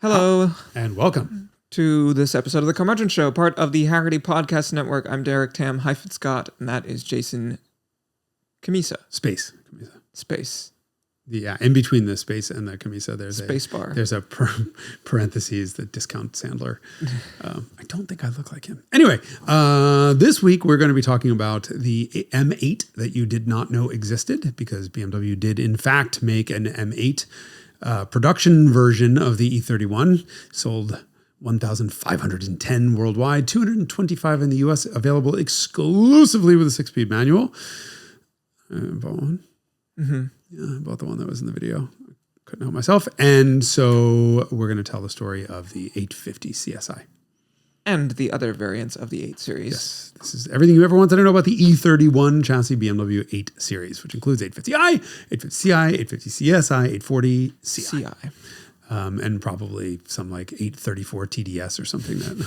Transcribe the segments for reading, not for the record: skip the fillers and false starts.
Hello. And welcome to this episode of the Carmudgeon Show, part of the Haggerty Podcast Network. I'm Derek Tam-Scott, and that is Jason Cammisa. Space. Yeah, in between the space and the Cammisa, there's space bar. There's a parentheses, the discount Sandler. I don't think I look like him. Anyway, this week we're going to be talking about the M8 that you did not know existed, because BMW did in fact make an M8 production version of the E31, sold 1,510 worldwide, 225 in the US, available exclusively with a 6-speed manual. Bought one. Mm-hmm. Yeah, I bought the one that was in the video. Couldn't help myself. And so we're going to tell the story of the 850 CSI. And the other variants of the 8 Series. Yes, this is everything you ever wanted to know about the E31 chassis BMW 8 Series, which includes 850i, 850ci, 850 CSI, 840 CI. And probably some like 834 TDS or something. That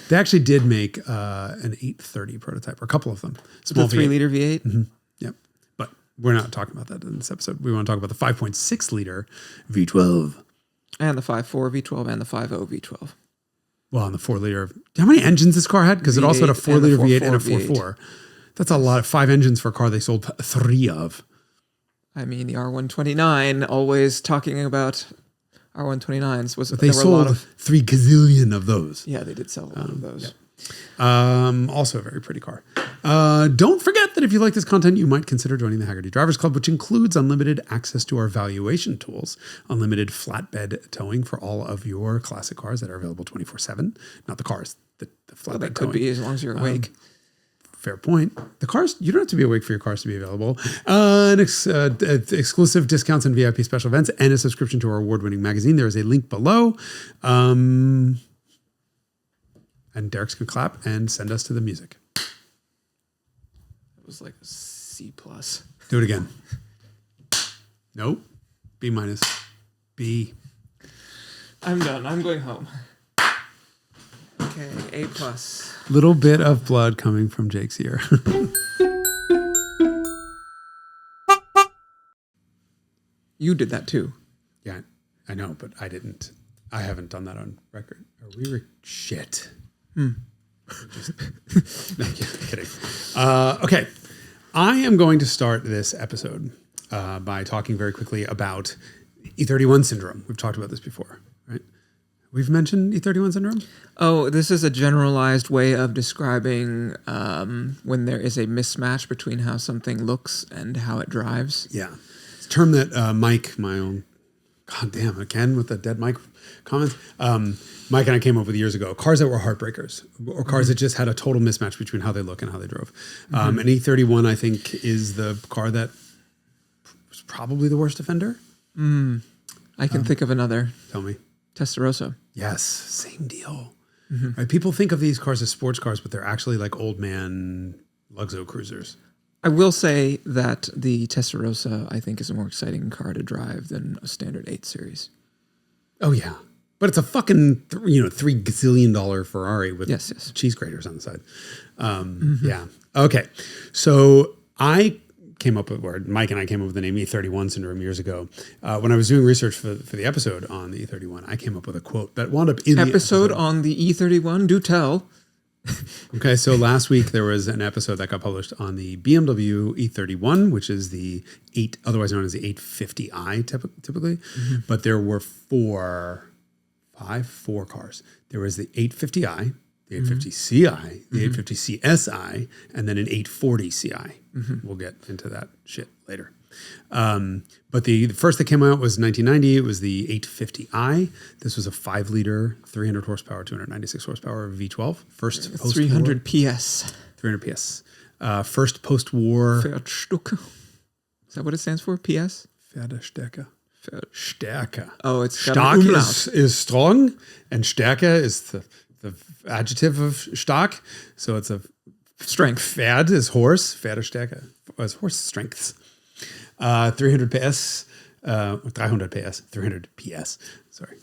they actually did make an 830 prototype, or a couple of them. Small the 3-liter V8? Mm-hmm. Yep. But we're not talking about that in this episode. We want to talk about the 5.6-liter V12. And the 5.4 V12 and the 5.0 V12. Well, and the 4-liter. How many engines this car had? Because it also had a 4-liter V8 and a 4.4. That's a lot of 5 engines for a car they sold 3 of. I mean, the R129, always talking about R129s. But they sold 3 gazillion of those. Yeah, they did sell a lot of those. Yeah. Also a very pretty car. Don't forget that if you like this content, you might consider joining the Haggerty Drivers Club, which includes unlimited access to our valuation tools, unlimited flatbed towing for all of your classic cars that are available 24/7. Not the cars, the flatbed well, that towing. Could be as long as you're awake. Fair point. The cars, you don't have to be awake for your cars to be available. Exclusive discounts and VIP special events, and a subscription to our award-winning magazine. There is a link below. And Derek's going to clap and send us to the music. It was like a C+. Do it again. Nope. B-. B. I'm done. I'm going home. Okay, A+. Little bit of blood coming from Jake's ear. You did that too. Yeah, I know, but I didn't. I haven't done that on record. Are we shit? No, kidding. Okay. I am going to start this episode by talking very quickly about E31 Syndrome. We've talked about this before, right? We've mentioned E31 Syndrome? Oh, this is a generalized way of describing when there is a mismatch between how something looks and how it drives. Yeah. It's a term that Mike, my own, God damn, again with the dead Mike comments, Mike and I came up with years ago, cars that were heartbreakers, or cars that just had a total mismatch between how they look and how they drove. And E31, I think, is the car that was probably the worst offender. I can think of another. Tell me. Testarossa. Yes, same deal. Right? People think of these cars as sports cars, but they're actually like old man Luxo cruisers. I will say that the Testarossa, I think, is a more exciting car to drive than a standard 8 Series. Oh, yeah. But it's a fucking, $3 gazillion Ferrari with cheese graters on the side. Yeah. Okay. So Mike and I came up with the name E31 Syndrome years ago. When I was doing research for the episode on the E31, I came up with a quote that wound up in the episode. On the E31? Do tell. Okay, so last week there was an episode that got published on the BMW E31, which is the 8, otherwise known as the 850i typically. But there were 4 cars. There was the 850i, the 850ci, the 850 CSI, and then an 840 CI. We'll get into that shit later. But the first that came out was 1990. It was the 850i. This was a 5-liter, 300 horsepower, 296 horsepower V12. First post-war. 300 PS. 300 PS. First post-war. Pferdstücke. Is that what it stands for? PS? Pferdestärke. Stärke. Oh, it's stark is strong, and Stärke is the adjective of stark. So it's a strength. Pferd is horse. Pferdestärke is horse strengths. 300 PS. 300 PS. 300 PS. Sorry.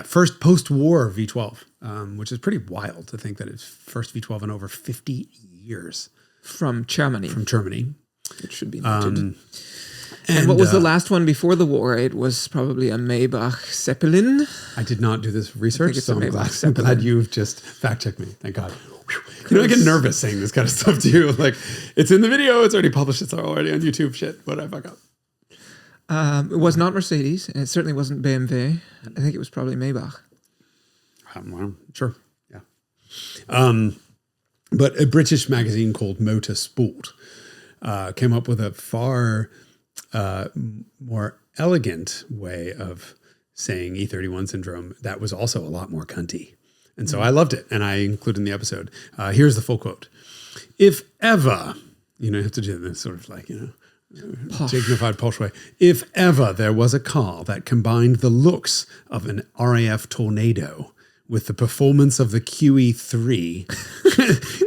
First post-war V12, which is pretty wild to think that it's first V12 in over 50 years. From Germany. It should be noted. And what was the last one before the war? It was probably a Maybach Zeppelin. I did not do this research, so I'm Zeppelin. glad you've just fact-checked me. Thank God. You know, I get nervous saying this kind of stuff to you. Like, it's in the video, it's already published, it's already on YouTube. Shit, what did I fuck up? It was not Mercedes, and it certainly wasn't BMW. I think it was probably Maybach. Well, sure, yeah. But a British magazine called Motor Sport came up with a far more elegant way of saying E31 syndrome that was also a lot more cunty. And so I loved it, and I included in the episode. Here's the full quote. If ever, you have to do this sort of like, dignified posh way. If ever there was a car that combined the looks of an RAF Tornado with the performance of the QE3,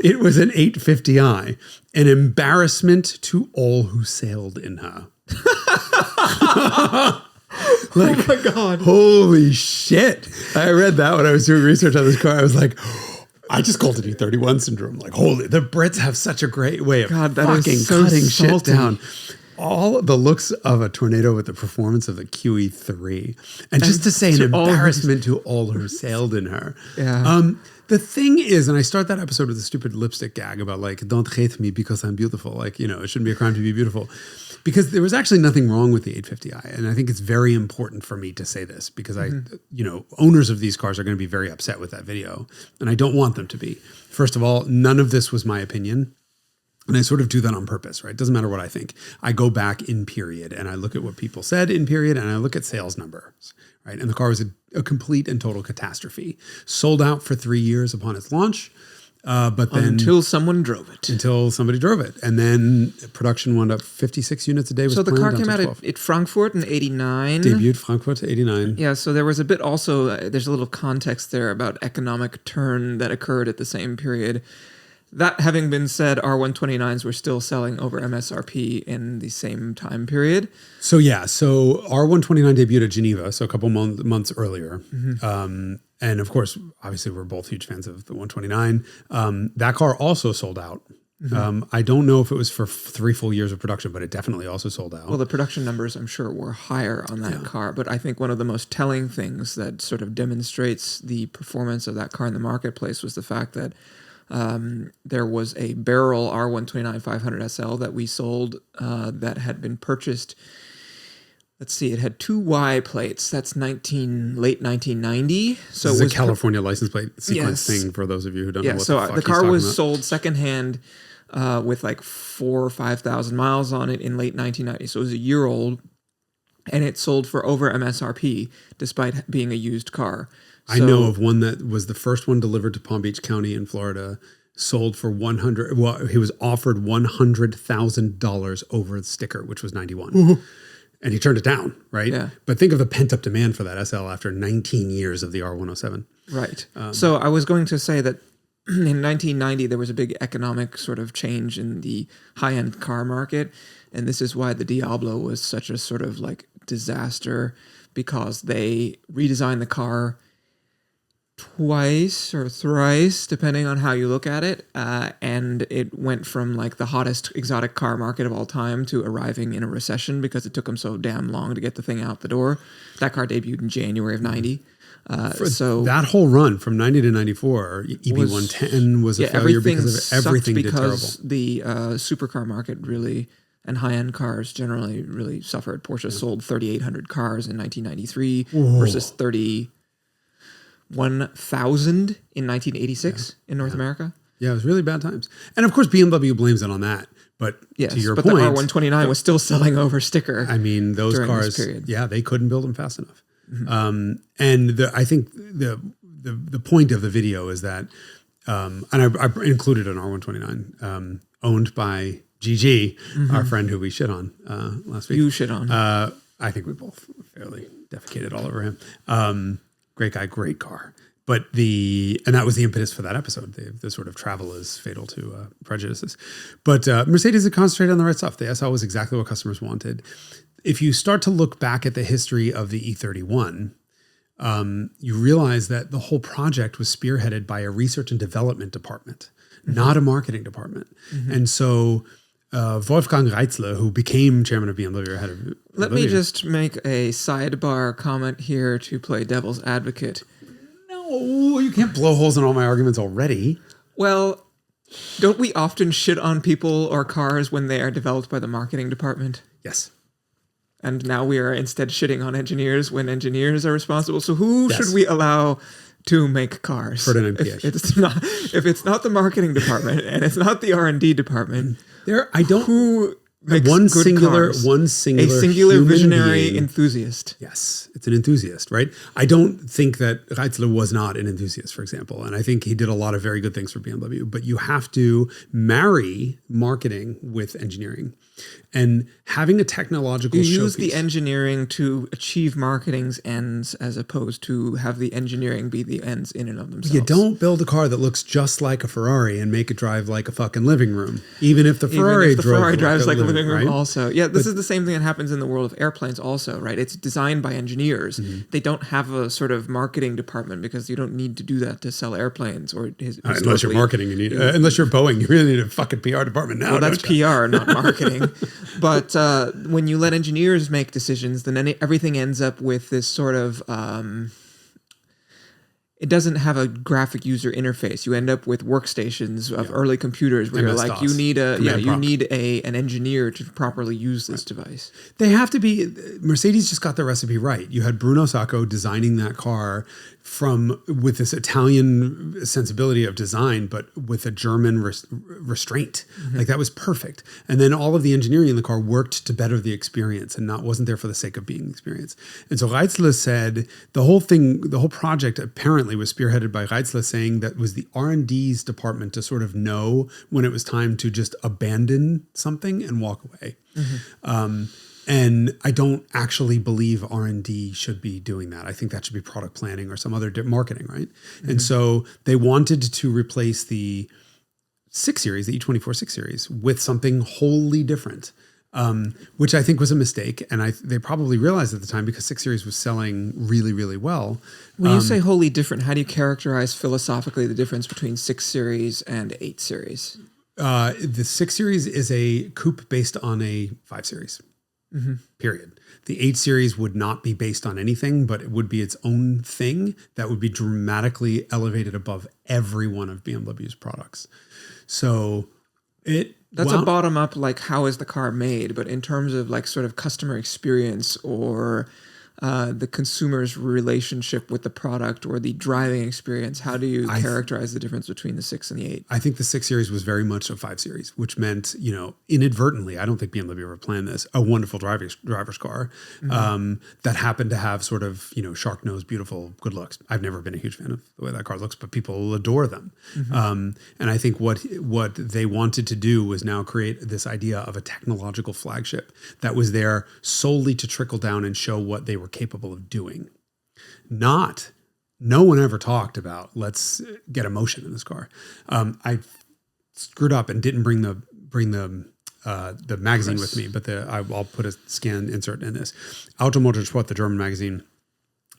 it was an 850i, an embarrassment to all who sailed in her. Like, oh my God. Holy shit. I read that when I was doing research on this car. I was like, I just called it E31 syndrome. Like, holy, the Brits have such a great way of fucking so cutting salty. shit down. All the looks of a tornado with the performance of the QE3. And just to say an embarrassment to all who sailed in her. Yeah. The thing is, and I start that episode with a stupid lipstick gag about like, don't hate me because I'm beautiful. Like, it shouldn't be a crime to be beautiful. Because there was actually nothing wrong with the 850i. And I think it's very important for me to say this because owners of these cars are going to be very upset with that video. And I don't want them to be. First of all, none of this was my opinion. And I sort of do that on purpose, right? It doesn't matter what I think. I go back in period and I look at what people said in period and I look at sales numbers, right? And the car was a complete and total catastrophe. Sold out for 3 years upon its launch. But then until someone drove it. Until somebody drove it. And then production wound up 56 units a day. So the car came out at Frankfurt in 89. Debuted Frankfurt 89. Yeah, so there was a bit also, there's a little context there about economic turn that occurred at the same period. That having been said, R129s were still selling over MSRP in the same time period. So R129 debuted at Geneva, so a couple months earlier. Mm-hmm. And of course, obviously, we're both huge fans of the 129. That car also sold out. Mm-hmm. I don't know if it was for 3 full years of production, but it definitely also sold out. Well, the production numbers, I'm sure, were higher on that car. But I think one of the most telling things that sort of demonstrates the performance of that car in the marketplace was the fact that there was a barrel R129 500 SL that we sold that had been purchased. Let's see, it had 2 Y plates. That's late 1990. So this it is was a California license plate sequence thing for those of you who don't know what the fuck the car was about. sold secondhand with like 4,000 or 5,000 miles on it in late 1990. So it was a year old, and it sold for over MSRP despite being a used car. I know of one that was the first one delivered to Palm Beach County in Florida, sold for $100,000. Well, he was offered $100,000 over the sticker, which was 91. Mm-hmm. And he turned it down, right? Yeah. But think of the pent-up demand for that SL after 19 years of the R107. Right. So I was going to say that in 1990, there was a big economic sort of change in the high-end car market. And this is why the Diablo was such a sort of like disaster, because they redesigned the car twice or thrice, depending on how you look at it. And it went from like the hottest exotic car market of all time to arriving in a recession because it took them so damn long to get the thing out the door. That car debuted in January of 90. So that whole run from 90 to 94, EB110 was a failure because of everything did terrible. The supercar market really, and high-end cars generally really suffered. Porsche sold 3,800 cars in 1993 versus 31,000 in 1986 in North America. Yeah, it was really bad times. And of course, BMW blames it on that. But to your point, the R129 was still selling over sticker. I mean, those cars, they couldn't build them fast enough. Mm-hmm. I think the point of the video is that, and I included an R129 owned by GG, our friend who we shit on last week. You shit on. I think we both fairly defecated all over him. Great guy, great car. But and that was the impetus for that episode. The sort of travel is fatal to prejudices. But Mercedes had concentrated on the right stuff. The SL was exactly what customers wanted. If you start to look back at the history of the E31, you realize that the whole project was spearheaded by a research and development department, not a marketing department. Mm-hmm. And so Wolfgang Reitzle, who became chairman of BMW, or head of BMW. Let me just make a sidebar comment here to play devil's advocate. No, you can't blow holes in all my arguments already. Well, don't we often shit on people or cars when they are developed by the marketing department? Yes. And now we are instead shitting on engineers when engineers are responsible. So who Yes. should we allow to make cars? Ferdinand Piëch. If it's not the marketing department and it's not the R&D department, who makes one good singular cars? a singular singular human visionary being. enthusiast. Yes, it's an enthusiast, right? I don't think that Reitzle was not an enthusiast, for example, and I think he did a lot of very good things for BMW. But you have to marry marketing with engineering, and having a technological. You use showpiece. the engineering to achieve marketing's ends, as opposed to have the engineering be the ends in and of themselves. You don't build a car that looks just like a Ferrari and make it drive like a fucking living room, even if the Ferrari drives like a living room right? also. Yeah, this is the same thing that happens in the world of airplanes also, right? It's designed by engineers. Mm-hmm. They don't have a sort of marketing department because you don't need to do that to sell airplanes. Or Unless you're marketing, you need. Unless you're Boeing, you really need a fucking PR department now. Well, that's PR, not marketing. But when you let engineers make decisions, then everything ends up with this sort of... it doesn't have a graphic user interface. You end up with workstations of early computers where you're like, you need an engineer to properly use this device. They have to be. Mercedes just got the recipe right. You had Bruno Sacco designing that car with this Italian sensibility of design, but with a German restraint. Mm-hmm. Like that was perfect. And then all of the engineering in the car worked to better the experience and wasn't there for the sake of being the experience. And so Reitzle said the whole project apparently was spearheaded by Reitzle, saying that was the R&D's department to sort of know when it was time to just abandon something and walk away. Mm-hmm. And I don't actually believe R&D should be doing that. I think that should be product planning or some other marketing, right? Mm-hmm. And so they wanted to replace the 6 Series, the E24 6 Series, with something wholly different, which I think was a mistake. And they probably realized at the time because 6 Series was selling really, really well. When you say wholly different, how do you characterize philosophically the difference between 6 Series and 8 Series? The 6 Series is a coupe based on a 5 Series. Mm-hmm. Period. The 8 Series would not be based on anything, but it would be its own thing that would be dramatically elevated above every one of BMW's products. So that's a bottom up, like how is the car made? But in terms of like sort of customer experience or the consumer's relationship with the product or the driving experience, how do you characterize the difference between the 6 and the 8? I think the 6 Series was very much a 5 Series, which meant, inadvertently, I don't think BMW ever planned this, a wonderful driver's car that happened to have sort of, shark nose, beautiful, good looks. I've never been a huge fan of the way that car looks, but people adore them. Mm-hmm. And I think what they wanted to do was now create this idea of a technological flagship that was there solely to trickle down and show what they were capable of doing. No one ever talked about let's get emotion in this car. I screwed up and didn't bring the magazine with me, but I'll put a scan insert in this. Automotorsport, the German magazine,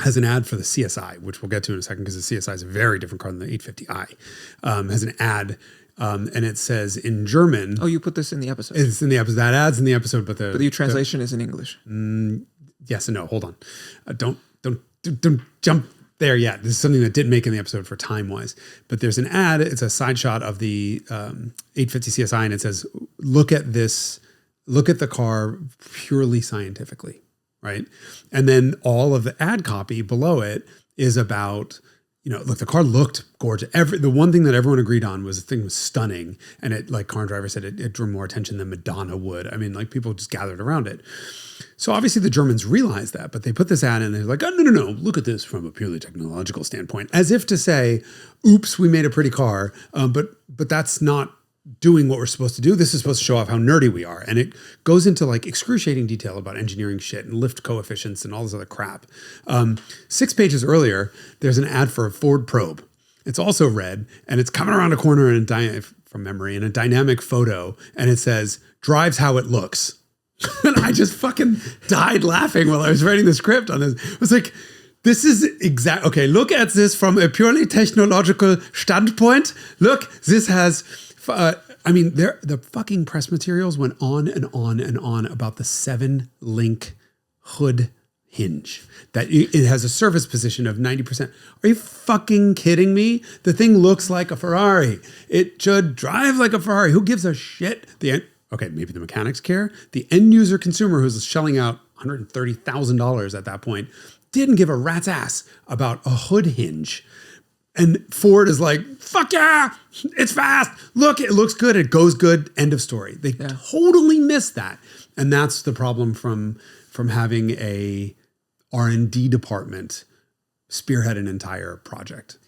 has an ad for the CSI, which we'll get to in a second because the CSI is a very different car than the 850i. Has an ad. And it says in German. Oh, you put this in the episode. It's in the episode. That ad's in the episode, but the translation is in English. Yes and no. Hold on. Don't jump there yet. This is something that didn't make in the episode for time wise. But there's an ad. It's a side shot of the 850 CSI, and it says, "Look at this. Look at the car purely scientifically." Right, and then all of the ad copy below it is about. Look, the car looked gorgeous. The one thing that everyone agreed on was the thing was stunning. And it, like Car and Driver said, it drew more attention than Madonna would. I mean, like people just gathered around it. So obviously the Germans realized that, but they put this ad in and they're like, oh, no, look at this from a purely technological standpoint. As if to say, oops, we made a pretty car. But that's not doing what we're supposed to do. This is supposed to show off how nerdy we are. And it goes into like excruciating detail about engineering shit and lift coefficients and all this other crap. 6 pages earlier, there's an ad for a Ford Probe. It's also red and it's coming around a corner from memory in a dynamic photo. And it says, drives how it looks. And I just fucking died laughing while I was writing the script on this. I was like, this is okay, look at this from a purely technological standpoint. Look, this has I mean, the fucking press materials went on and on and on about the 7-link hood hinge, that it has a service position of 90%. Are you fucking kidding me? The thing looks like a Ferrari. It should drive like a Ferrari. Who gives a shit? Okay, maybe the mechanics care. The end user consumer who's shelling out $130,000 at that point didn't give a rat's ass about a hood hinge. And Ford is like, fuck yeah, it's fast. Look, it looks good. It goes good. End of story. They totally missed that. And that's the problem from having a R&D department spearhead an entire project.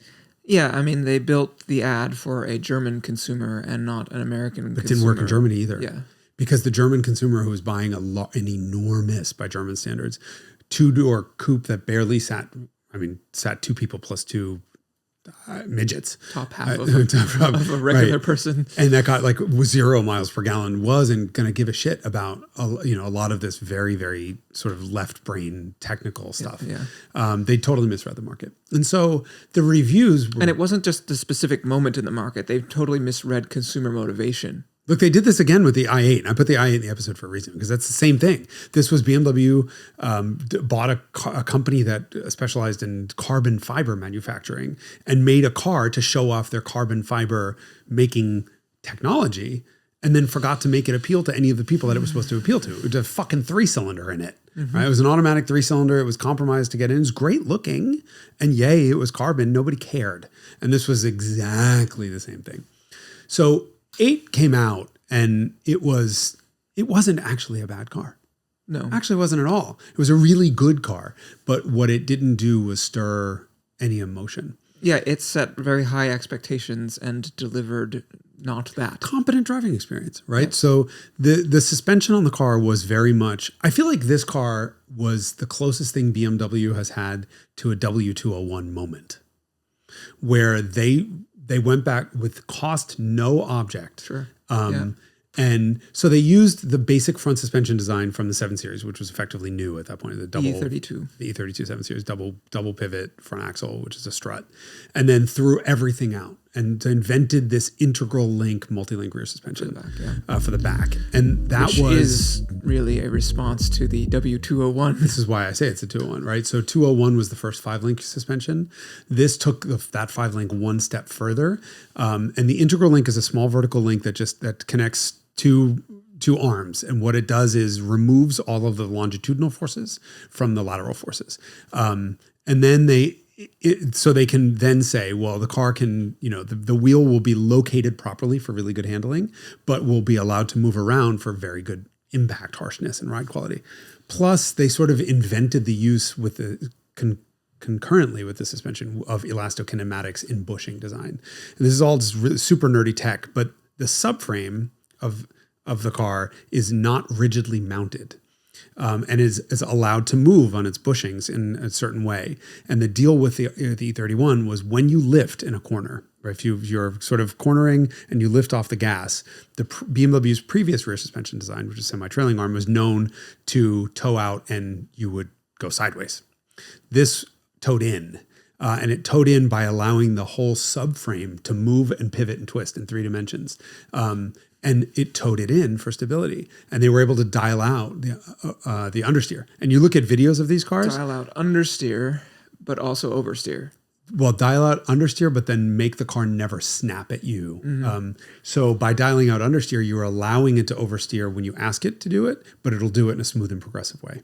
Yeah, I mean, they built the ad for a German consumer and not an American consumer. It didn't work in Germany either. Yeah. Because the German consumer who was buying an enormous, by German standards, 2-door coupe that barely sat two people plus two midgets. Top half of a regular person. And that got like 0 miles per gallon, wasn't going to give a shit about, a lot of this very, very sort of left brain technical stuff. Yeah. They totally misread the market. And so the reviews were, and it wasn't just the specific moment in the market. They totally misread consumer motivation. Look, they did this again with the i8. And I put the i8 in the episode for a reason, because that's the same thing. This was BMW bought a company that specialized in carbon fiber manufacturing and made a car to show off their carbon fiber making technology, and then forgot to make it appeal to any of the people that it was supposed to appeal to. It was a fucking 3-cylinder in it. Mm-hmm. Right? It was an automatic 3-cylinder. It was compromised to get in. It was great looking. And yay, it was carbon. Nobody cared. And this was exactly the same thing. So 8 came out, and it wasn't actually a bad car. No. Actually wasn't at all. It was a really good car, but what it didn't do was stir any emotion. Yeah, it set very high expectations and delivered not that. Competent driving experience, right? Yeah. So the suspension on the car was very much, I feel like this car was the closest thing BMW has had to a W201 moment, where they went back with cost no object. Sure. And so they used the basic front suspension design from the 7 Series, which was effectively new at that point. The E32. The E32 7 Series, double pivot front axle, which is a strut. And then threw everything out and invented this integral link, multi-link rear suspension for the back. And that is really a response to the W201. This is why I say it's a 201, right? So 201 was the first 5-link suspension. This took that 5-link one step further. And the integral link is a small vertical link that connects two arms. And what it does is removes all of the longitudinal forces from the lateral forces. And then so they can then say, well, the car can, the wheel will be located properly for really good handling, but will be allowed to move around for very good impact harshness and ride quality. Plus, they sort of invented the use with the concurrently with the suspension of elastokinematics in bushing design. And this is all just really super nerdy tech, but the subframe of the car is not rigidly mounted. And is allowed to move on its bushings in a certain way. And the deal with the E31 was when you lift in a corner, right? If you're sort of cornering and you lift off the gas, BMW's previous rear suspension design, which is semi-trailing arm, was known to toe out and you would go sideways. This towed in. And it towed in by allowing the whole subframe to move and pivot and twist in 3 dimensions. And it towed it in for stability. And they were able to dial out the understeer. And you look at videos of these cars. Dial out understeer, but also oversteer. Well, dial out understeer, but then make the car never snap at you. Mm-hmm. So by dialing out understeer, you're allowing it to oversteer when you ask it to do it, but it'll do it in a smooth and progressive way.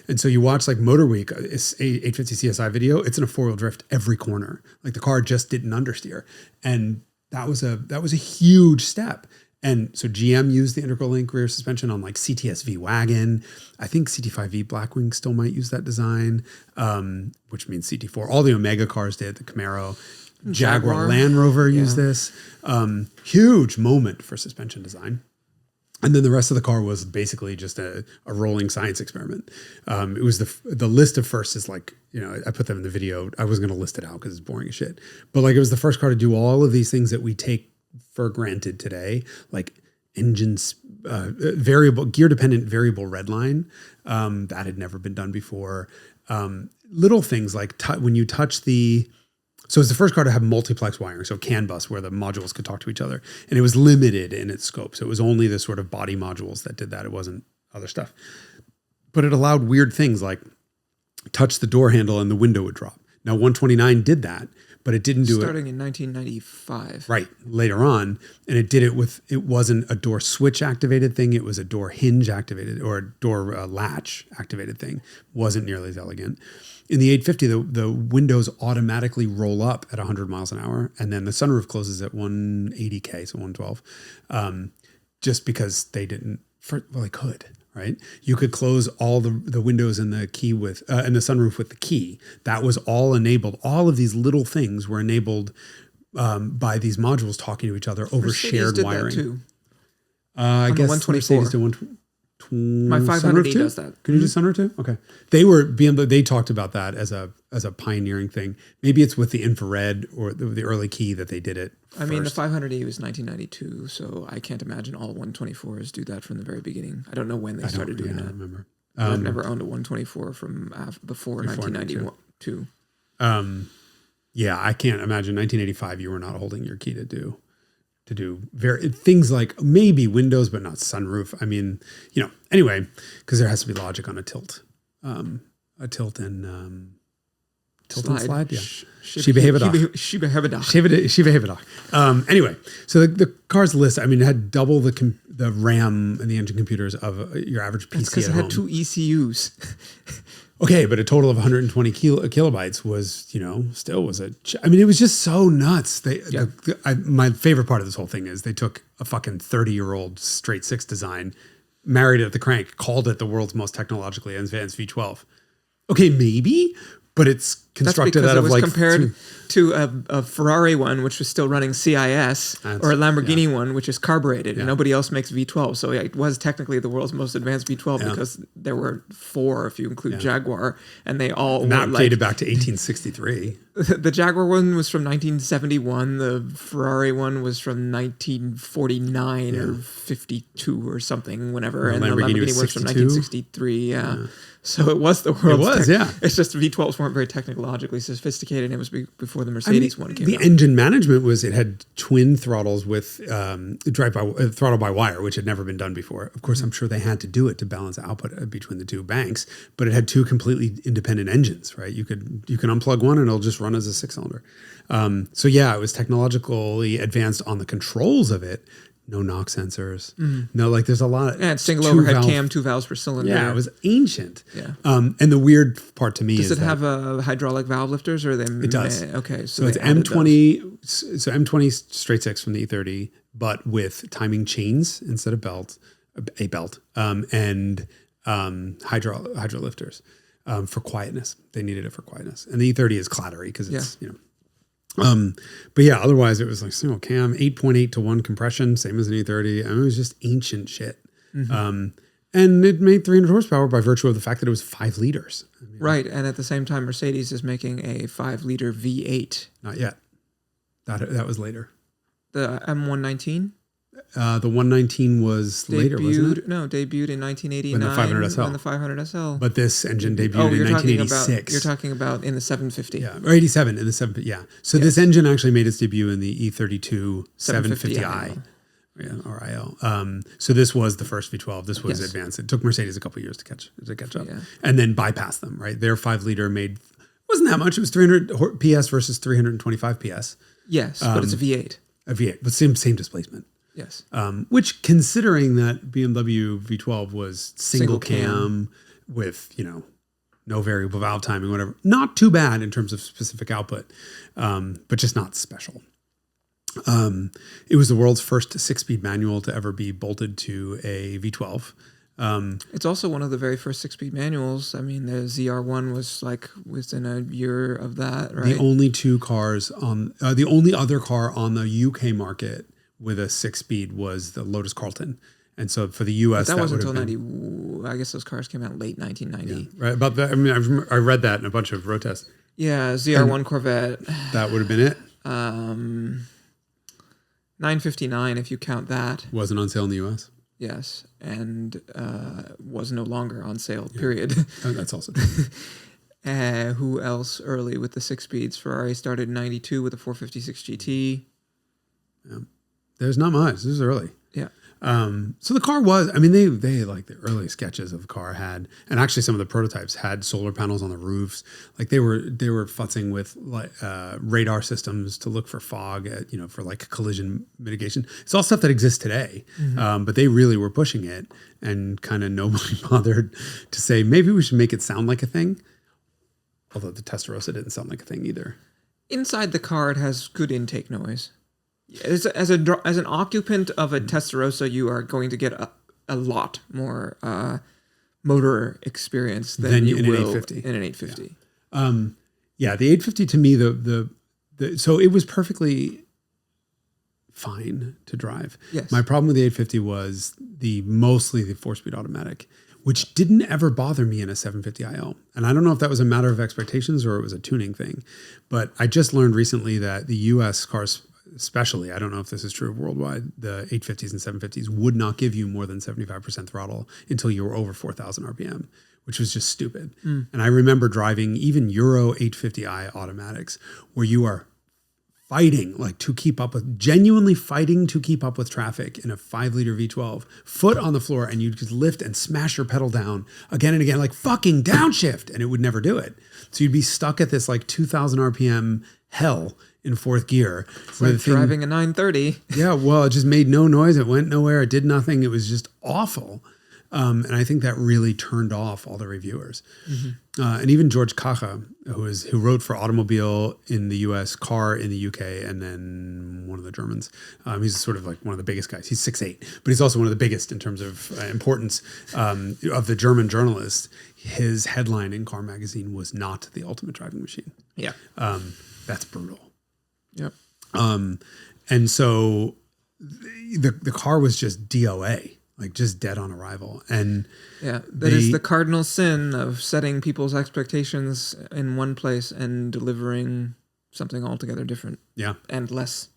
And so you watch like Motor Week, it's 850 CSI video, it's in a 4-wheel drift every corner. Like the car just didn't understeer. And that was a huge step. And so GM used the integral link rear suspension on like CTS-V wagon. I think CT5V Blackwing still might use that design, which means CT4. All the Omega cars did, the Camaro. Jaguar Land Rover used this. Huge moment for suspension design. And then the rest of the car was basically just a rolling science experiment. It was the list of firsts is like, I put them in the video. I wasn't going to list it out because it's boring as shit. But like it was the first car to do all of these things that we take for granted today, like engines, variable gear dependent variable redline. That had never been done before. Little things like when you touch the So it's the first car to have multiplex wiring, so CAN bus, where the modules could talk to each other. And it was limited in its scope. So it was only the sort of body modules that did that. It wasn't other stuff. But it allowed weird things like touch the door handle and the window would drop. Now 129 did that, but it didn't do Starting in 1995. Right, later on. And it did it with, it wasn't a door switch activated thing. It was a door hinge activated or a door latch activated thing. Wasn't nearly as elegant. In the 850, the windows automatically roll up at 100 miles an hour. And then the sunroof closes at 180K, so 112. Just because they didn't, well, they could. Right, you could close all the windows and the key with and the sunroof with the key. That was all enabled. All of these little things were enabled by these modules talking to each other over shared did wiring. That too. I guess 124. Mercedes did My 500e does that. Can you do sunroof too? Okay, they were BMW. They talked about that as a pioneering thing. Maybe it's with the infrared or the early key that they did it. I mean, the 500e was 1992, so I can't imagine all 124s do that from the very beginning. I don't know when they started doing that. I don't remember. I've never owned a 124 from before 1992. Yeah, I can't imagine 1985. You were not holding your key to do very things like maybe windows, but not sunroof. I mean, anyway, because there has to be logic on a tilt and slide. Yeah. Shiba Hevadach. Anyway, so the car's list, I mean, it had double the RAM and the engine computers of your average PC because it had 2 ECUs. Okay, but a total of 120 kilobytes was, still was I mean, it was just so nuts. My favorite part of this whole thing is they took a fucking 30-year-old straight six design, married it at the crank, called it the world's most technologically advanced V12. Okay, maybe, but it's constructed out of it was compared to a Ferrari one, which was still running CIS, or a Lamborghini one, which is carbureted, and nobody else makes V12. So it was technically the world's most advanced V12 because there were 4, if you include Jaguar, and they all and that dated back to 1863. The Jaguar one was from 1971. The Ferrari one was from 1949 or 52 or something, whenever. And the Lamborghini was from 1963. Yeah. So it was the world's. It was, yeah. It's just V12s weren't very technologically sophisticated. And it was before the Mercedes one came out. The engine management it had twin throttles with throttle by wire, which had never been done before. Of course, I'm sure they had to do it to balance output between the two banks, but it had 2 completely independent engines, right? You can unplug one and it'll just run as a 6-cylinder. So yeah, it was technologically advanced on the controls of it. No knock sensors. No, there's a lot of... Yeah, single overhead cam, 2 valves per cylinder. Yeah, it was ancient. Yeah. And the weird part to me is it have hydraulic valve lifters or they... It does. Okay, so it's M20, so M20 straight six from the E30, but with timing chains instead of a belt, and hydro lifters for quietness. They needed it for quietness. And the E30 is clattery because it's, but yeah, otherwise it was like single cam, 8.8 to 1 compression, same as an E30. I mean, it was just ancient shit. And it made 300 horsepower by virtue of the fact that it was 5 liters. I mean, right. And at the same time, Mercedes is making a 5-liter V8. Not yet. That was later. The M119? The 119 was later, wasn't it? No, debuted in 1989. When the 500 SL. When the 500 SL. But this engine debuted in 1986. You're talking about in the 750. Yeah, or 87 in the 750. Yeah. So this engine actually made its debut in the E32 750i. Yeah, or IL. So this was the first V12. This was advanced. It took Mercedes a couple of years to catch up, and then bypass them. Right, their 5-liter wasn't that much. It was 300 PS versus 325 PS. Yes, but it's a V8. A V8, but same displacement. Yes. Which, considering that BMW V12 was single cam with no variable valve timing, whatever, not too bad in terms of specific output, but just not special. It was the world's first 6-speed manual to ever be bolted to a V12. It's also one of the very first 6-speed manuals. I mean, the ZR1 was within a year of that, right? The only other car on the UK market with a 6-speed was the Lotus Carlton. And so for the US, that wasn't until 90. I guess those cars came out late 1990. Yeah, right. About that. I mean, I read that in a bunch of road tests. Yeah, ZR1 Corvette. That would have been it. 959, if you count that. Wasn't on sale in the US. Yes, and was no longer on sale. Period. Oh, that's also true. Who else early with the 6 speeds? Ferrari started in 92 with a 456 GT. Yeah. There's not much. This is early. Yeah. So the car was, I mean, they like the early sketches of the car had, and actually some of the prototypes had solar panels on the roofs. Like they were futzing with like radar systems to look for fog, for like collision mitigation. It's all stuff that exists today, but they really were pushing it, and kind of nobody bothered to say maybe we should make it sound like a thing. Although the Testarossa didn't sound like a thing either. Inside the car, it has good intake noise. As an occupant of a Testarossa, you are going to get a lot more motor experience than you will in an 850. Yeah, the 850 to me, so it was perfectly fine to drive. Yes. My problem with the 850 was mostly the 4-speed automatic, which didn't ever bother me in a 750iL. And I don't know if that was a matter of expectations or it was a tuning thing, but I just learned recently that the US cars, especially, I don't know if this is true worldwide, the 850s and 750s would not give you more than 75% throttle until you were over 4,000 RPM, which was just stupid. And I remember driving even Euro 850i automatics where you are fighting, like genuinely fighting to keep up with traffic in a 5-liter V12, foot on the floor, and you just lift and smash your pedal down again and again, like fucking downshift, and it would never do it. So you'd be stuck at this like 2,000 RPM hell in 4th gear. It's like driving a 930. Yeah, well, it just made no noise. It went nowhere. It did nothing. It was just awful. And I think that really turned off all the reviewers. And even George Kacha, who wrote for Automobile in the US, Car in the UK, and then one of the Germans. He's sort of like one of the biggest guys. He's 6'8", but he's also one of the biggest in terms of importance of the German journalists. His headline in Car magazine was not the ultimate driving machine. Yeah. That's brutal. Yep. And so the car was just DOA. Like just dead on arrival. And yeah, that is the cardinal sin of setting people's expectations in one place and delivering something altogether different. Yeah. And less.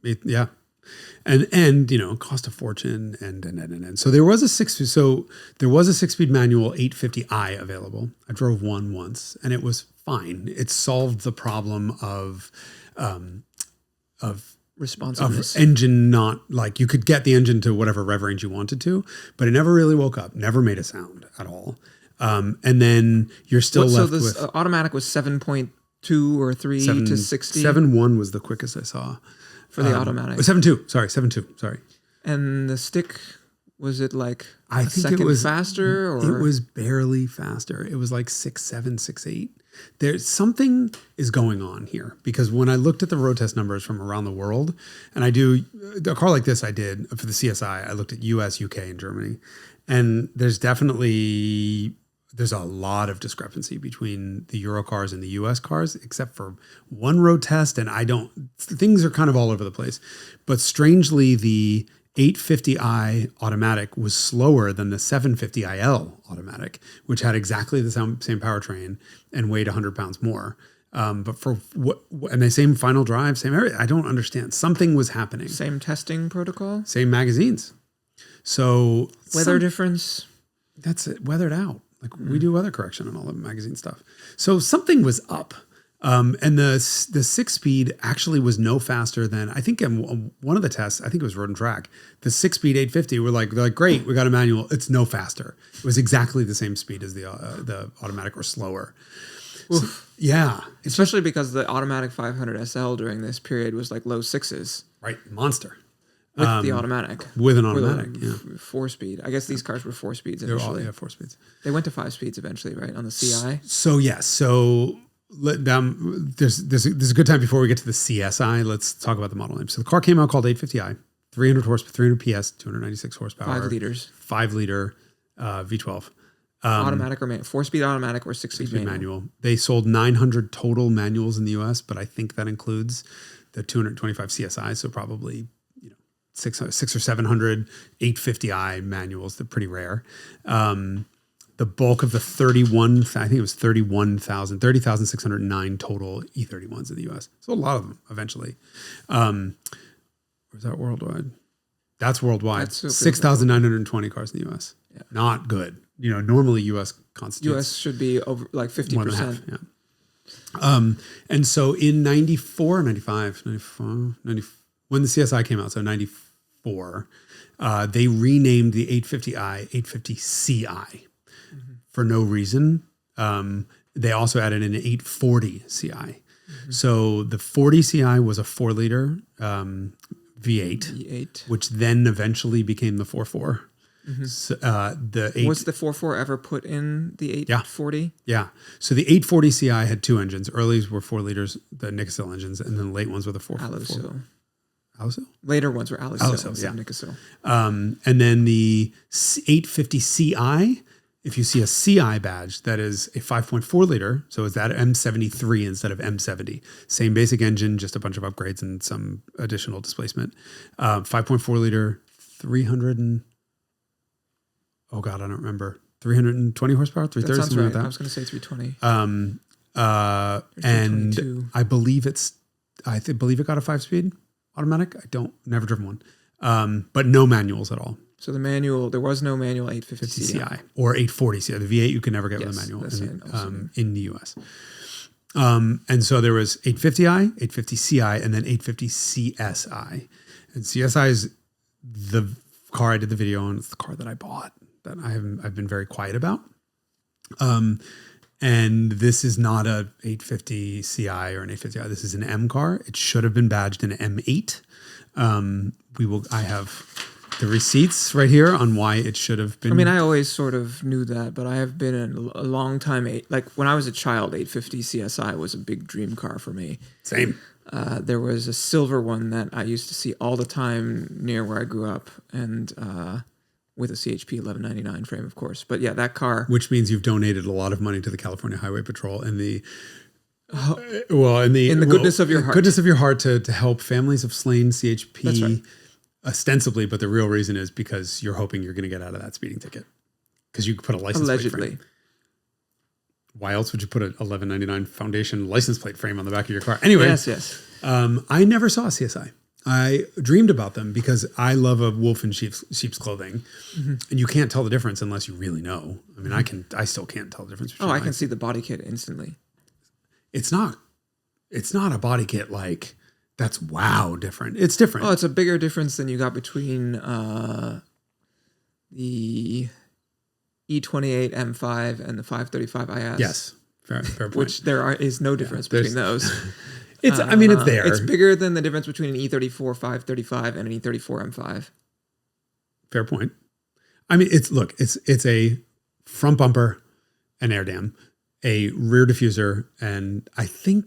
Yeah. And cost a fortune and so there was a 6-speed manual 850i available. I drove one once and it was fine. It solved the problem of responsiveness. Of engine, not like you could get the engine to whatever rev range you wanted to, but it never really woke up, never made a sound at all. And then you're still left with... So this automatic was 7.2 or 3 to 60? 7.1 was the quickest I saw. For the automatic. 7.2, sorry. And the stick, was it like I think second it was faster? Or? It was barely faster. It was like 6.7, 6.8. There's something is going on here because when I looked at the road test numbers from around the world, and I do a car like this, I did for the CSI, I looked at US, UK, and Germany, and there's a lot of discrepancy between the Euro cars and the US cars, except for one road test, and things are kind of all over the place. But strangely, the 850i automatic was slower than the 750iL automatic, which had exactly the same powertrain and weighed 100 pounds more. But for and the same final drive, same area, I don't understand. Something was happening. Same testing protocol? Same magazines. So weather difference? That's it. Weathered out. Like we do weather correction on all the magazine stuff. So something was up. And the 6-speed actually was no faster than, I think in one of the tests, I think it was Road and Track, the 6-speed 850 they're like, great, we got a manual. It's no faster. It was exactly the same speed as the automatic or slower. So, yeah. Especially because the automatic 500 SL during this period was like low 6s. Right. Monster. With the automatic. With an automatic, yeah. 4-speed. I guess these cars were 4 speeds initially. They're all 4 speeds. They went to 5 speeds eventually, right? On the CI? So, yes. So, there's a good time before we get to the CSI. Let's talk about the model name. So, the car came out called 850i, 300 horsepower, 300 PS, 296 horsepower. 5 liters. 5-liter V12. Automatic or 4-speed automatic or 6-speed manual. They sold 900 total manuals in the US, but I think that includes the 225 CSI. So, probably 600 or 700 850i manuals. They're pretty rare. The bulk of the 30,609 total E31s in the US. So a lot of them eventually. Or is that worldwide? That's worldwide. 6,920 cars in the US. Yeah. Not good. normally U.S. constitutes U.S. should be over like 50%. And so in 94, 95, 94, 90, when the CSI came out, so 94, they renamed the 850i 850ci for no reason. They also added an 840 Ci. So the 40 Ci was a 4-liter V8, which then eventually became the 4.4. So, was the 4.4 ever put in the 840? Yeah. So the 840 Ci had 2 engines. Earlies were 4 liters, the Nikasil engines, and then the late ones were the 4.4. Alusil? Later ones were Alusil, yeah. Nikasil. And then the 850 Ci, if you see a Ci badge, that is a 5.4 liter. So is that M73 instead of M70? Same basic engine, just a bunch of upgrades and some additional displacement. 5.4 liter, 300 and... Oh God, I don't remember. 320 horsepower, 330, something right. like that. I was going to say 320. And I believe it got a 5-speed automatic. Never driven one. But no manuals at all. So there was no manual 850 Ci or 840 Ci. The V8 you can never get with a manual in the US. And so there was 850i, 850 Ci, and then 850 CSI. And CSI is the car I did the video on. It's the car that I bought that I've been very quiet about. And this is not a 850 Ci or an 850i. This is an M car. It should have been badged an M8. I have the receipts right here on why it should have been. I mean, I always sort of knew that, but I have been a long time. Like when I was a child, 850 CSI was a big dream car for me. Same. There was a silver one that I used to see all the time near where I grew up, and with a CHP 1199 frame, of course. But yeah, that car. Which means you've donated a lot of money to the California Highway Patrol and in the goodness of your heart. Goodness of your heart to help families of slain CHP. That's right. Ostensibly, but the real reason is because you're hoping you're going to get out of that speeding ticket. Because you could put a license plate frame. Why else would you put a 1199 foundation license plate frame on the back of your car? Anyway, yes. I never saw a CSI. I dreamed about them because I love a wolf in sheep's clothing, and you can't tell the difference unless you really know. I mean, I still can't tell the difference. I can see the body kit instantly. It's not a body kit like that's different. It's different. Oh, it's a bigger difference than you got between the E28 M5 and the 535 IS. Yes, fair point. Which is no difference between those. It's there. It's bigger than the difference between an E34 535 and an E34 M5. Fair point. I mean, it's a front bumper, an air dam, a rear diffuser, and I think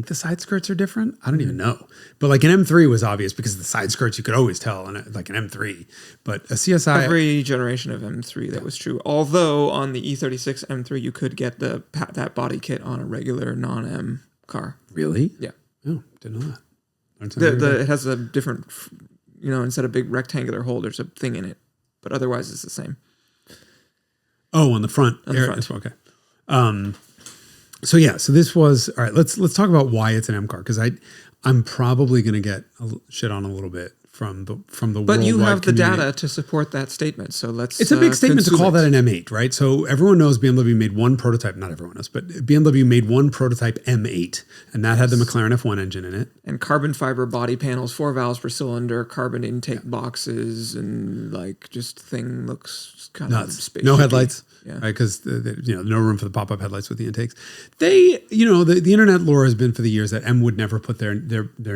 the side skirts are different. I don't even know. But like an M3 was obvious because the side skirts you could always tell, and like an M3. But a CSI... Every generation of M3, that was true. Although on the E36 M3, you could get that body kit on a regular non-M car. Really? Yeah. Oh, didn't know that. It has a different, instead of big rectangular hole, there's a thing in it. But otherwise, it's the same. Oh, on the front. Okay. So this was all right. Let's talk about why it's an M car, because I'm probably going to get shit on a little bit from the but you have the community. data to support that statement, so let's. It's a big statement to call that an M8, right? So everyone knows BMW made one prototype. Not everyone knows, but BMW made one prototype M8, and that had the McLaren F1 engine in it, and carbon fiber body panels, 4 valves per cylinder, carbon intake boxes, and thing looks kind of spaceshipy. No headlights. Yeah. Right, because no room for the pop-up headlights with the intakes. The internet lore has been for the years that M would never put their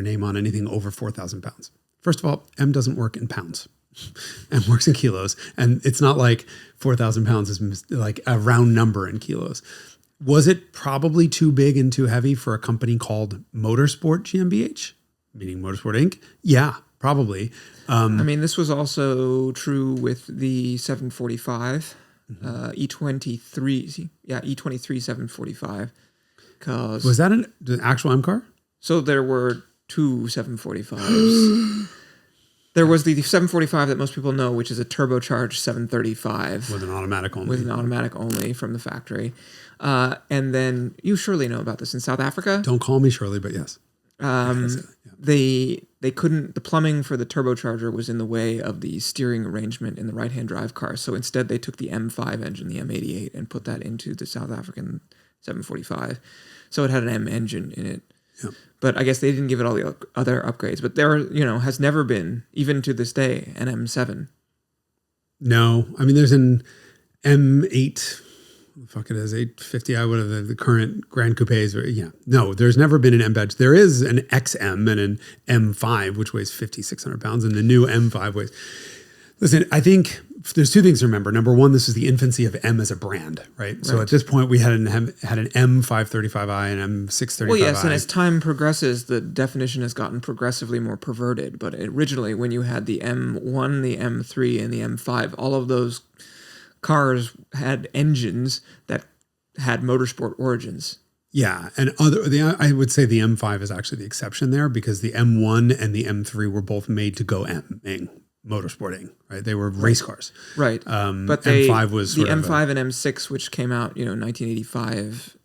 name on anything over 4,000 pounds. First of all, M doesn't work in pounds. M works in kilos, and it's not like 4,000 pounds is like a round number in kilos. Was it probably too big and too heavy for a company called Motorsport GmbH, meaning Motorsport Inc.? Yeah, probably. This was also true with the 745. E23 745. Was that an actual M car? So there were two 745s. There was the 745 that most people know, which is a turbocharged 735 with an automatic only. From the factory. And then you surely know about this in South Africa. Don't call me Shirley, but yes. They couldn't. The plumbing for the turbocharger was in the way of the steering arrangement in the right-hand drive car. So instead, they took the M5 engine, the M88, and put that into the South African 745. So it had an M engine in it. Yeah. But I guess they didn't give it all the other upgrades. But there, has never been, even to this day, an M7. No, I mean there's an M8. Fuck it is 850i, whatever the current Grand Coupes. No, there's never been an M badge. There is an XM and an M5, which weighs 5,600 pounds, and the new M5 weighs. Listen, I think there's two things to remember. Number one, this is the infancy of M as a brand, right? So at this point, we had an M535i and M635i. Well, yes, and as time progresses, the definition has gotten progressively more perverted. But originally, when you had the M1, the M3, and the M5, all of those cars had engines that had motorsport origins. Yeah, and I would say the M5 is actually the exception there because the M1 and the M3 were both made to go M-ing, motorsporting, right? They were race cars. Right. But M5 was the M5 and M6, which came out, 1985,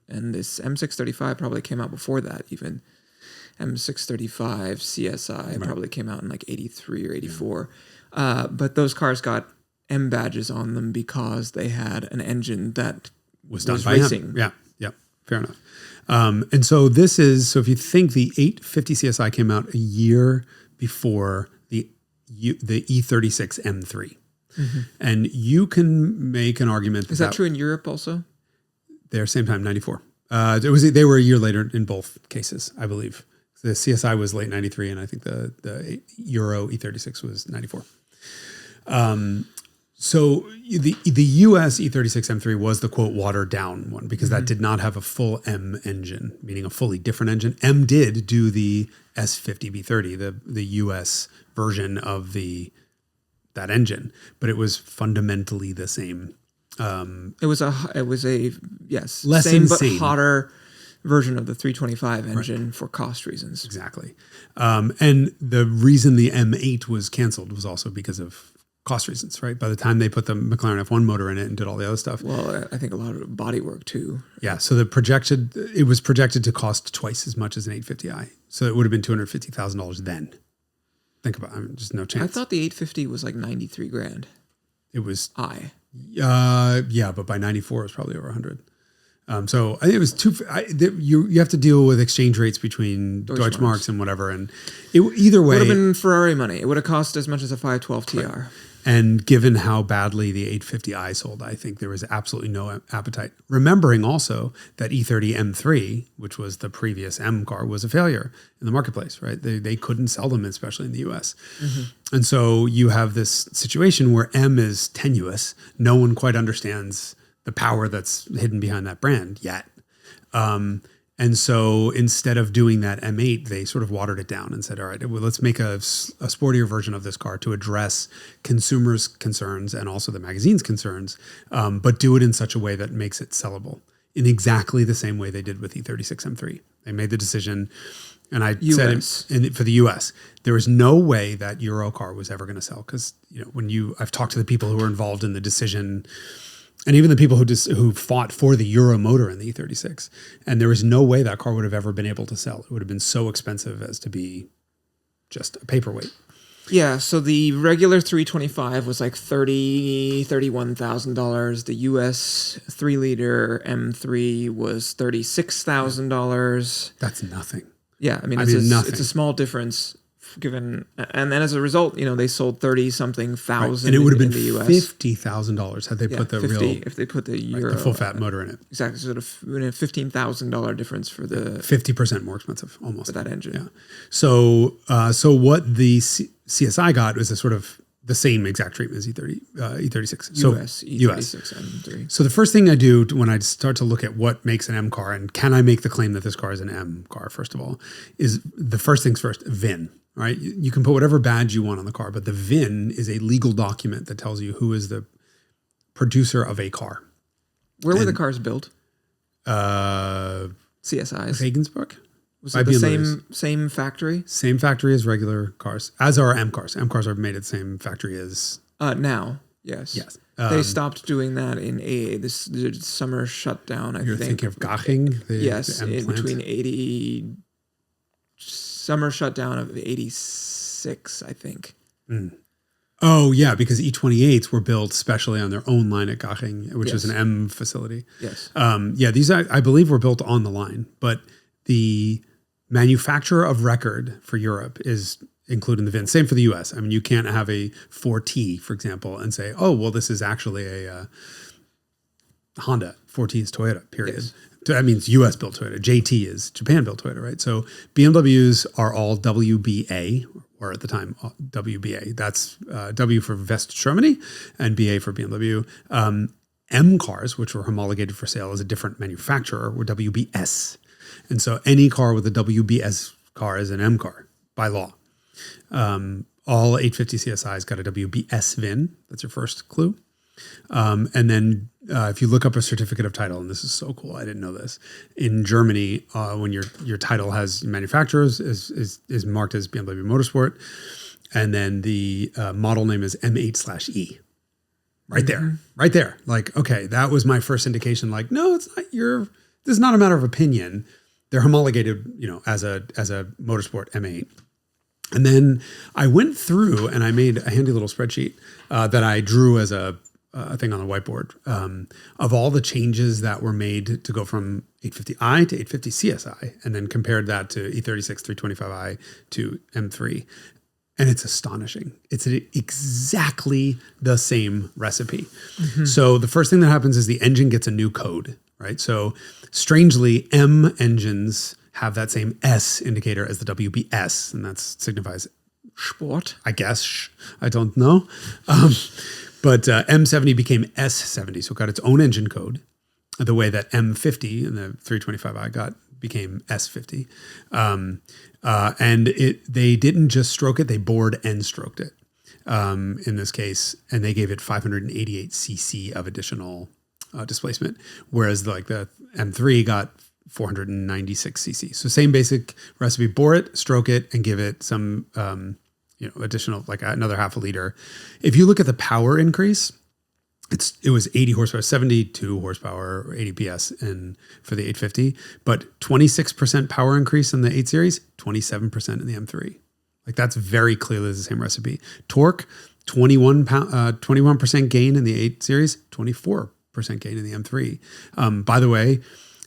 and this M635 probably came out before that even. M635 CSI probably came out in like 83 or 84. But those cars got M badges on them because they had an engine that was done by racing. Yeah, fair enough. And so if you think the 850 CSI came out a year before the E36 M3, and you can make an argument. Is that true in Europe also? They're same time, 94. They were a year later in both cases, I believe. The CSI was late 93, and I think the Euro E36 was 94. So the US E36 M3 was the quote watered down one because that did not have a full M engine, meaning a fully different engine. M did do the S50 B30, the US version of that engine, but it was fundamentally the same. It was a yes, less same insane, but hotter version of the 325 engine for cost reasons. Exactly. And the reason the M8 was canceled was also because of cost reasons, right? By the time they put the McLaren F1 motor in it and did all the other stuff. Well, I think a lot of body work too. Yeah. So it was projected to cost twice as much as an 850i. So it would have been $250,000 then. Think about it. Just no chance. I thought the 850 was like 93 grand. It was. Yeah, but by 94 it was probably over 100. So I think it was you have to deal with exchange rates between Deutschmarks and whatever. And either way. It would have been Ferrari money. It would have cost as much as a 512 TR. Right. And given how badly the 850i sold, I think there was absolutely no appetite. Remembering also that E30 M3, which was the previous M car, was a failure in the marketplace, right? They couldn't sell them, especially in the US. And so you have this situation where M is tenuous. No one quite understands the power that's hidden behind that brand yet. And so instead of doing that M8, they sort of watered it down and said, all right, well, let's make a sportier version of this car to address consumers' concerns and also the magazine's concerns, but do it in such a way that makes it sellable in exactly the same way they did with E36 M3. They made the decision, and I said for the US, there was no way that Euro car was ever going to sell because I've talked to the people who were involved in the decision. And even the people who fought for the Euro motor in the E36. And there was no way that car would have ever been able to sell. It would have been so expensive as to be just a paperweight. Yeah, so the regular 325 was like $31,000. The US 3-liter M3 was $36,000. That's nothing. Yeah, I mean, nothing. It's a small difference. Given, and then as a result, they sold 30-something thousand, and it would have been in the US. $50,000 had they put the 50 if they put the Euro, the full fat motor in it. Exactly, so $15,000 difference for the 50% more expensive, almost for that engine. Yeah. So what the CSI got was a sort of the same exact treatment as E36. So US E36 M3. So the first thing I do when I start to look at what makes an M car and can I make the claim that this car is an M car, first of all, is the first things first, VIN. Right, you can put whatever badge you want on the car, but the VIN is a legal document that tells you who is the producer of a car. Where were the cars built? CSIs. Regensburg. Was it the same factory? Same factory as regular cars, as are M cars. M cars are made at the same factory as now. Yes. They stopped doing that in the summer shutdown. You're thinking of Garching? Yes, between 82 summer shutdown of 86, I think. Oh, yeah, because E28s were built specially on their own line at Garching, which is Yes. an M facility. Yes. Yeah, these I believe were built on the line, but the manufacturer of record for Europe is included in the VIN. Same for the US. I mean, you can't have a 4T, for example, and say, oh, well, this is actually a Honda. 4T is Toyota, period. Yes. That means US built Toyota. JT is Japan built Toyota, right? So BMWs are all WBA, or at the time WBA. That's W for West Germany and BA for BMW. M cars, which were homologated for sale as a different manufacturer, were WBS. And so any car with a WBS car is an M car by law. All 850 CSIs got a WBS VIN. That's your first clue. And then if you look up a certificate of title, and this is so cool, I didn't know this. In Germany, when your title has manufacturers is marked as BMW Motorsport, and then the model name is M8/E. Right there. Like, okay, that was my first indication. Like, no, it's not this is not a matter of opinion. They're homologated, as a Motorsport M8. And then I went through and I made a handy little spreadsheet that I drew as a thing on the whiteboard of all the changes that were made to go from 850i to 850 CSI, and then compared that to E36 325i to M3. And it's astonishing. It's exactly the same recipe. Mm-hmm. So the first thing that happens is the engine gets a new code, right? So strangely, M engines have that same S indicator as the WBS, and that signifies Sport, I guess. I don't know. But M70 became S70, so it got its own engine code, the way that M50 and the 325i became S50. And they didn't just stroke it, they bored and stroked it in this case, and they gave it 588 cc of additional displacement, whereas like the M3 got 496 cc. So same basic recipe: bore it, stroke it, and give it some additional, like another half a liter. If you look at the power increase, it was 80 horsepower, 72 horsepower, or 80 PS for the 850, but 26% power increase in the 8 Series, 27% in the M3. Like, that's very clearly the same recipe. Torque, 21% gain in the 8 Series, 24% gain in the M3. By the way,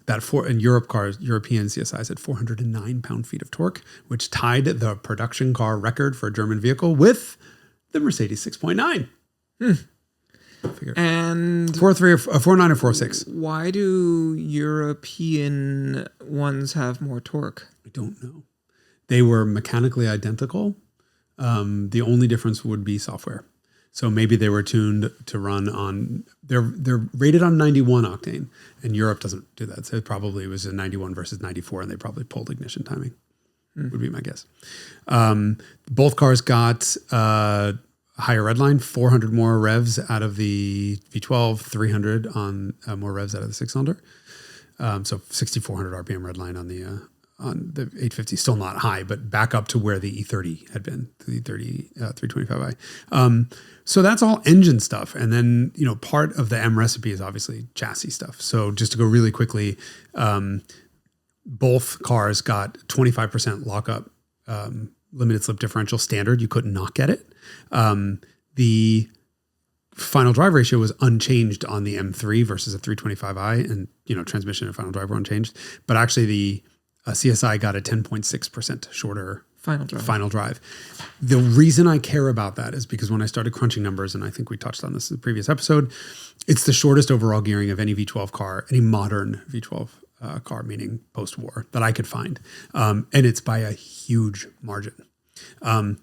in European CSIs had 409 pound-feet of torque, which tied the production car record for a German vehicle with the Mercedes 6.9. And 4.3 or 4.9 or 4.6. Why do European ones have more torque? I don't know. They were mechanically identical. The only difference would be software. So maybe they were tuned to run on, they're rated on 91 octane, and Europe doesn't do that. So it probably was a 91 versus 94, and they probably pulled ignition timing, would be my guess. Both cars got higher redline, 400 more revs out of the V12, 300 on more revs out of the 6-cylinder. So 6,400 RPM redline on the 850, still not high, but back up to where the E30 had been, the E30 325i. So that's all engine stuff. And then, part of the M recipe is obviously chassis stuff. So just to go really quickly, both cars got 25% lockup limited slip differential standard. You could not get it. The final drive ratio was unchanged on the M3 versus a 325i, and transmission and final drive were unchanged. But actually the CSI got a 10.6% shorter final drive. The reason I care about that is because when I started crunching numbers, and I think we touched on this in the previous episode, it's the shortest overall gearing of any V12 car, any modern V12 car, meaning post-war, that I could find. And it's by a huge margin. Have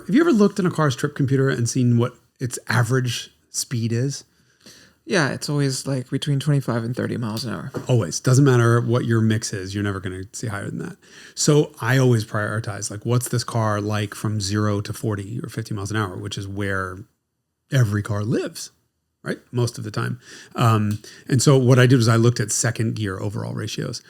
you ever looked in a car's trip computer and seen what its average speed is? Yeah, it's always like between 25 and 30 miles an hour. Always. Doesn't matter what your mix is. You're never going to see higher than that. So I always prioritize, like, what's this car like from 0 to 40 or 50 miles an hour, which is where every car lives, right? Most of the time. And so what I did was I looked at second gear overall ratios.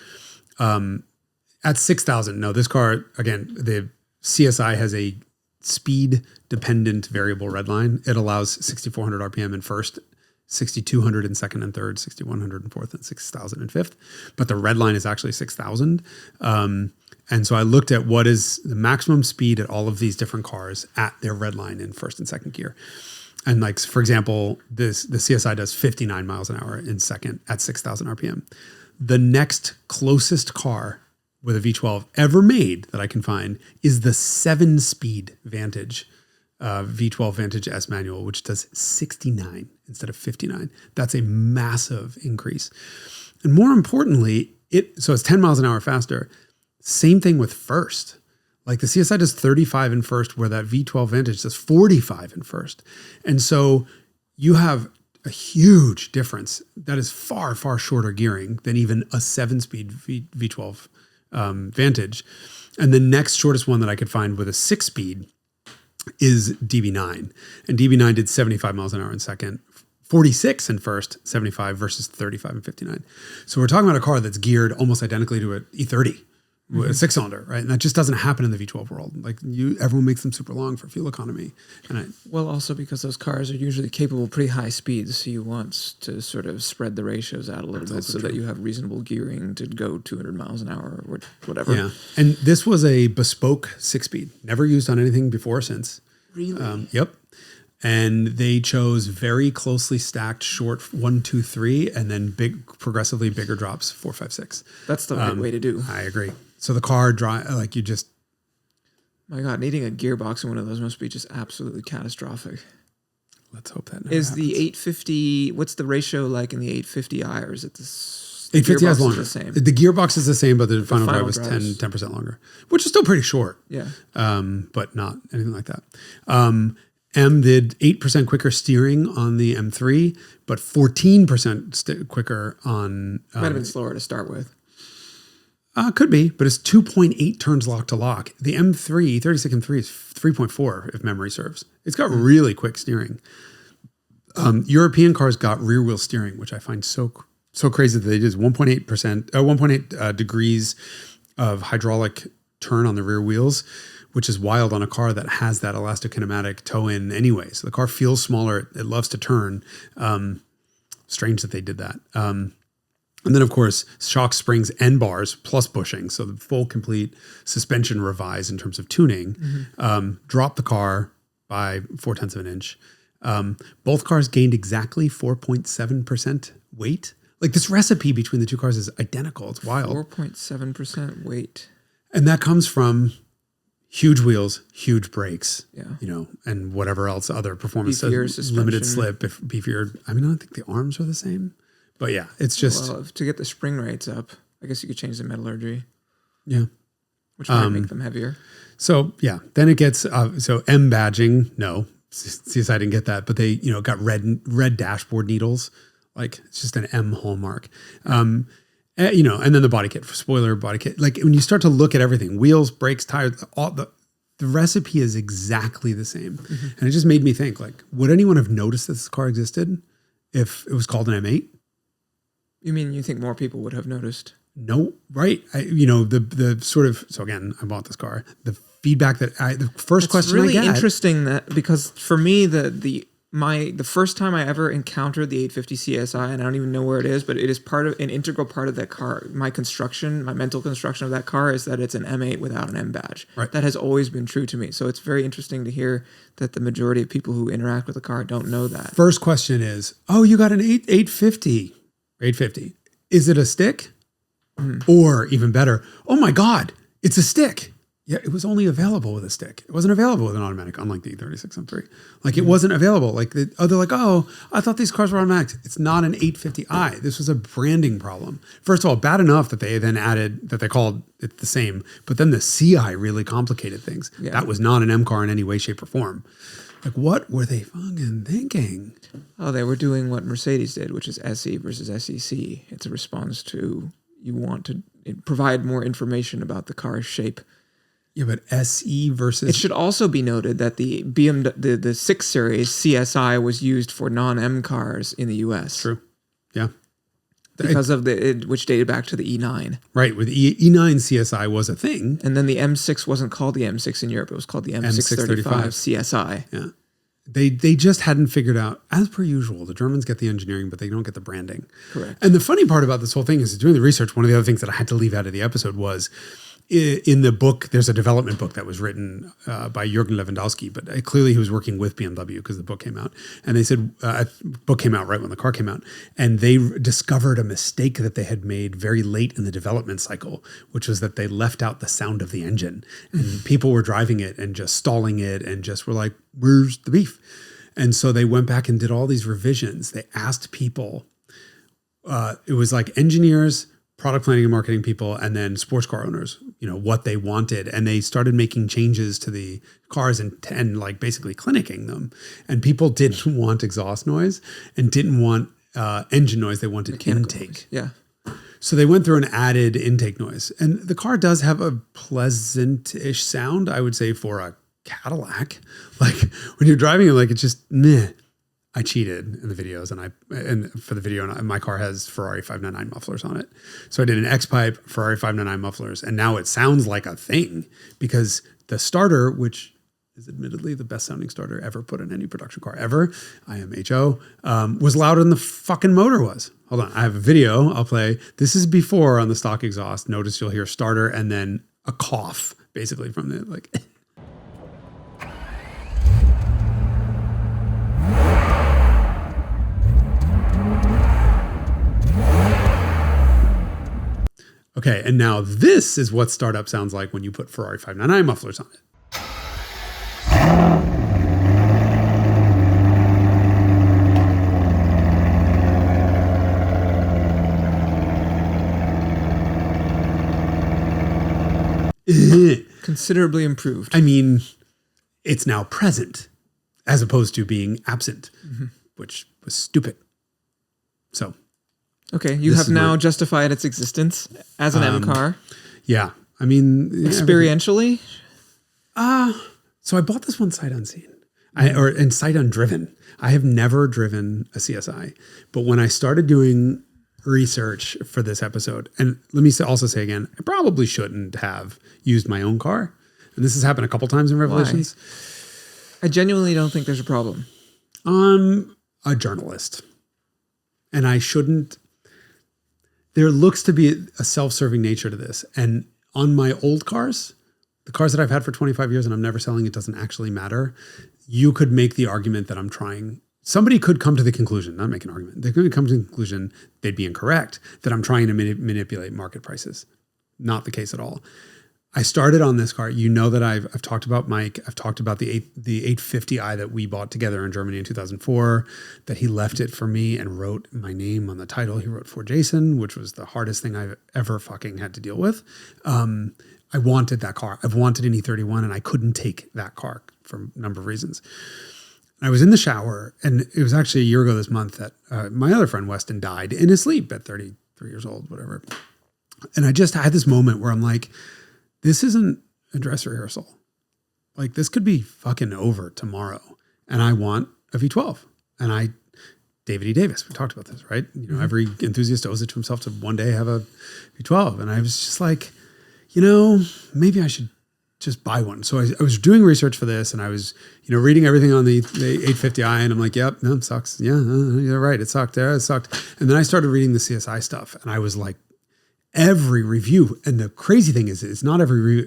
At 6,000, no, this car, again, the CSI has a speed-dependent variable redline. It allows 6,400 RPM in first, 6,200 in second and third, 6,100 in fourth, and 6,000 in fifth. But the red line is actually 6,000. And so I looked at what is the maximum speed at all of these different cars at their red line in first and second gear. And like, for example, the CSI does 59 miles an hour in second at 6,000 RPM. The next closest car with a V12 ever made that I can find is the 7-speed Vantage, V12 Vantage S manual, which does 69 instead of 59. That's a massive increase. And more importantly, so it's 10 miles an hour faster. Same thing with first. Like the CSI does 35 in first, where that V12 Vantage does 45 in first. And so you have a huge difference that is far, far shorter gearing than even a 7-speed V12 Vantage. And the next shortest one that I could find with a 6-speed is DB9. And DB9 did 75 miles an hour in second, 46 in first, 75 versus 35 and 59. So we're talking about a car that's geared almost identically to an E30. With a 6-cylinder, right? And that just doesn't happen in the V12 world. Like everyone makes them super long for fuel economy. Well, also because those cars are usually capable of pretty high speeds, so you want to sort of spread the ratios out a little bit so that you have reasonable gearing to go 200 miles an hour or whatever. Yeah, and this was a bespoke 6-speed, never used on anything before or since. Really? Yep. And they chose very closely stacked short 1, 2, 3, and then progressively bigger drops 4, 5, 6. That's the right way to do. I agree. So the car like you just. My God, needing a gearbox in one of those must be just absolutely catastrophic. Let's hope that never is happens. the 850. What's the ratio like in the 850i, or is it this? 850i is longer. The same. The gearbox is the same, but the final drive was 10% longer, which is still pretty short. Yeah. But not anything like that. M did 8% quicker steering on the M3, but 14% quicker on. Might have been slower to start with. Could be, but it's 2.8 turns lock to lock. The M3, 36 M3 is 3.4 if memory serves. It's got really quick steering. European cars got rear wheel steering, which I find so crazy that they did 1.8 degrees of hydraulic turn on the rear wheels, which is wild on a car that has that elastic-kinematic toe-in anyway. So the car feels smaller. It loves to turn. Strange that they did that. And then, of course, shock springs and bars plus bushing. So the full complete suspension revised in terms of tuning. Dropped the car by 0.4 of an inch. Both cars gained exactly 4.7% weight. Like this recipe between the two cars is identical. It's wild. 4.7% weight. And that comes from huge wheels, huge brakes, yeah, and whatever else other performance, suspension, limited slip, beefier. I don't think the arms are the same, but yeah, it's just to get the spring rates up. I guess you could change the metallurgy. Yeah, which might make them heavier. So yeah, then it gets so M badging. No, CSI didn't get that, but they got red dashboard needles. Like it's just an M hallmark. And then the body kit, spoiler body kit. Like when you start to look at everything, wheels, brakes, tires, all the recipe is exactly the same. And it just made me think, like, would anyone have noticed that this car existed if it was called an M8? You mean you think more people would have noticed? No, right. The sort of, so again, I bought this car. The feedback that the first question really I get. Interesting that, because for me, the first time I ever encountered the 850 CSI, and I don't even know where it is, but it is an integral part of that car. My mental construction of that car is that it's an M8 without an M badge. Right. That has always been true to me. So it's very interesting to hear that the majority of people who interact with the car don't know that. First question is, oh, you got an 850. 850. Is it a stick? Or even better, oh my God, it's a stick. Yeah, it was only available with a stick. It wasn't available with an automatic, unlike the E36 M3. Like, it wasn't available. Like, they're like, oh, I thought these cars were automatic. It's not an 850i. This was a branding problem. First of all, bad enough that they then added, that they called it the same, but then the CI really complicated things. Yeah. That was not an M car in any way, shape, or form. Like, what were they fucking thinking? Oh, they were doing what Mercedes did, which is SE versus SEC. It's a response to, you want to provide more information about the car's shape. Yeah, but SE versus... It should also be noted that the BMW, the 6 Series CSI was used for non-M cars in the US. True. Yeah. Because of which dated back to the E9. Right, with E9 CSI was a thing. And then the M6 wasn't called the M6 in Europe. It was called the M635 CSI. Yeah. They just hadn't figured out, as per usual, the Germans get the engineering, but they don't get the branding. Correct. And the funny part about this whole thing is, doing the research, one of the other things that I had to leave out of the episode was in the book, there's a development book that was written by Jürgen Lewandowski, but clearly he was working with BMW because the book came out. And they said, book came out right when the car came out. And they discovered a mistake that they had made very late in the development cycle, which was that they left out the sound of the engine. And people were driving it and just stalling it and just were like, where's the beef? And so they went back and did all these revisions. They asked people, it was like engineers, product planning and marketing people, and then sports car owners, what they wanted. And they started making changes to the cars and like basically clinicking them. And people didn't want exhaust noise and didn't want engine noise. They wanted intake. Noise. Yeah. So they went through and added intake noise. And the car does have a pleasant-ish sound, I would say, for a Cadillac. Like when you're driving it, like it's just meh. I cheated in the videos and for the video, and my car has Ferrari 599 mufflers on it. So I did an X-Pipe, Ferrari 599 mufflers, and now it sounds like a thing because the starter, which is admittedly the best sounding starter ever put in any production car ever, IMHO, was louder than the fucking motor was. Hold on, I have a video I'll play. This is before on the stock exhaust. Notice you'll hear starter and then a cough basically from the like... Okay, and now this is what startup sounds like when you put Ferrari 599 mufflers on it. Considerably improved. I mean, it's now present as opposed to being absent, which was stupid. So... Okay, you have now justified its existence as an M car. Yeah, I mean... Experientially? So I bought this one sight unseen, and sight undriven. I have never driven a CSI, but when I started doing research for this episode, and let me also say again, I probably shouldn't have used my own car, and this has happened a couple times in Revolutions. Why? I genuinely don't think there's a problem. I'm a journalist, and I shouldn't... There looks to be a self-serving nature to this. And on my old cars, the cars that I've had for 25 years and I'm never selling, it doesn't actually matter. You could make the argument that I'm trying. Somebody could come to the conclusion, not make an argument. They could come to the conclusion, they'd be incorrect, that I'm trying to manipulate market prices. Not the case at all. I started on this car. You know that I've talked about Mike. I've talked about the 850i that we bought together in Germany in 2004, that he left it for me and wrote my name on the title. He wrote for Jason, which was the hardest thing I've ever fucking had to deal with. I wanted that car. I've wanted an E31 and I couldn't take that car for a number of reasons. I was in the shower and it was actually a year ago this month that my other friend Weston died in his sleep at 33 years old, whatever. And I just had this moment where I'm like, this isn't a dress rehearsal. Like this could be fucking over tomorrow. And I want a V12. And David E. Davis, we talked about this, right? Every enthusiast owes it to himself to one day have a V12. And I was just like, maybe I should just buy one. So I was doing research for this and I was, reading everything on the 850i and I'm like, yep, no, it sucks. Yeah, you're right. It sucked. Yeah, it sucked. And then I started reading the CSI stuff and I was like, every review, and the crazy thing is it's not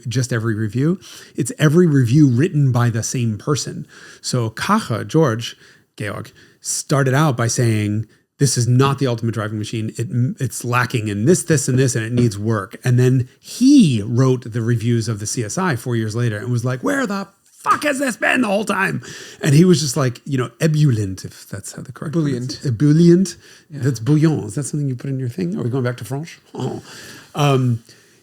just every review, it's every review written by the same person. So Georg, started out by saying, this is not the ultimate driving machine. It's lacking in this, and this, and it needs work. And then he wrote the reviews of the CSI 4 years later and was like, where the fuck has this been the whole time? And he was just like, ebullient, if that's how the correct Ebullient. Ebullient. Yeah. That's bouillon. Is that something you put in your thing? Are we going back to French? Oh.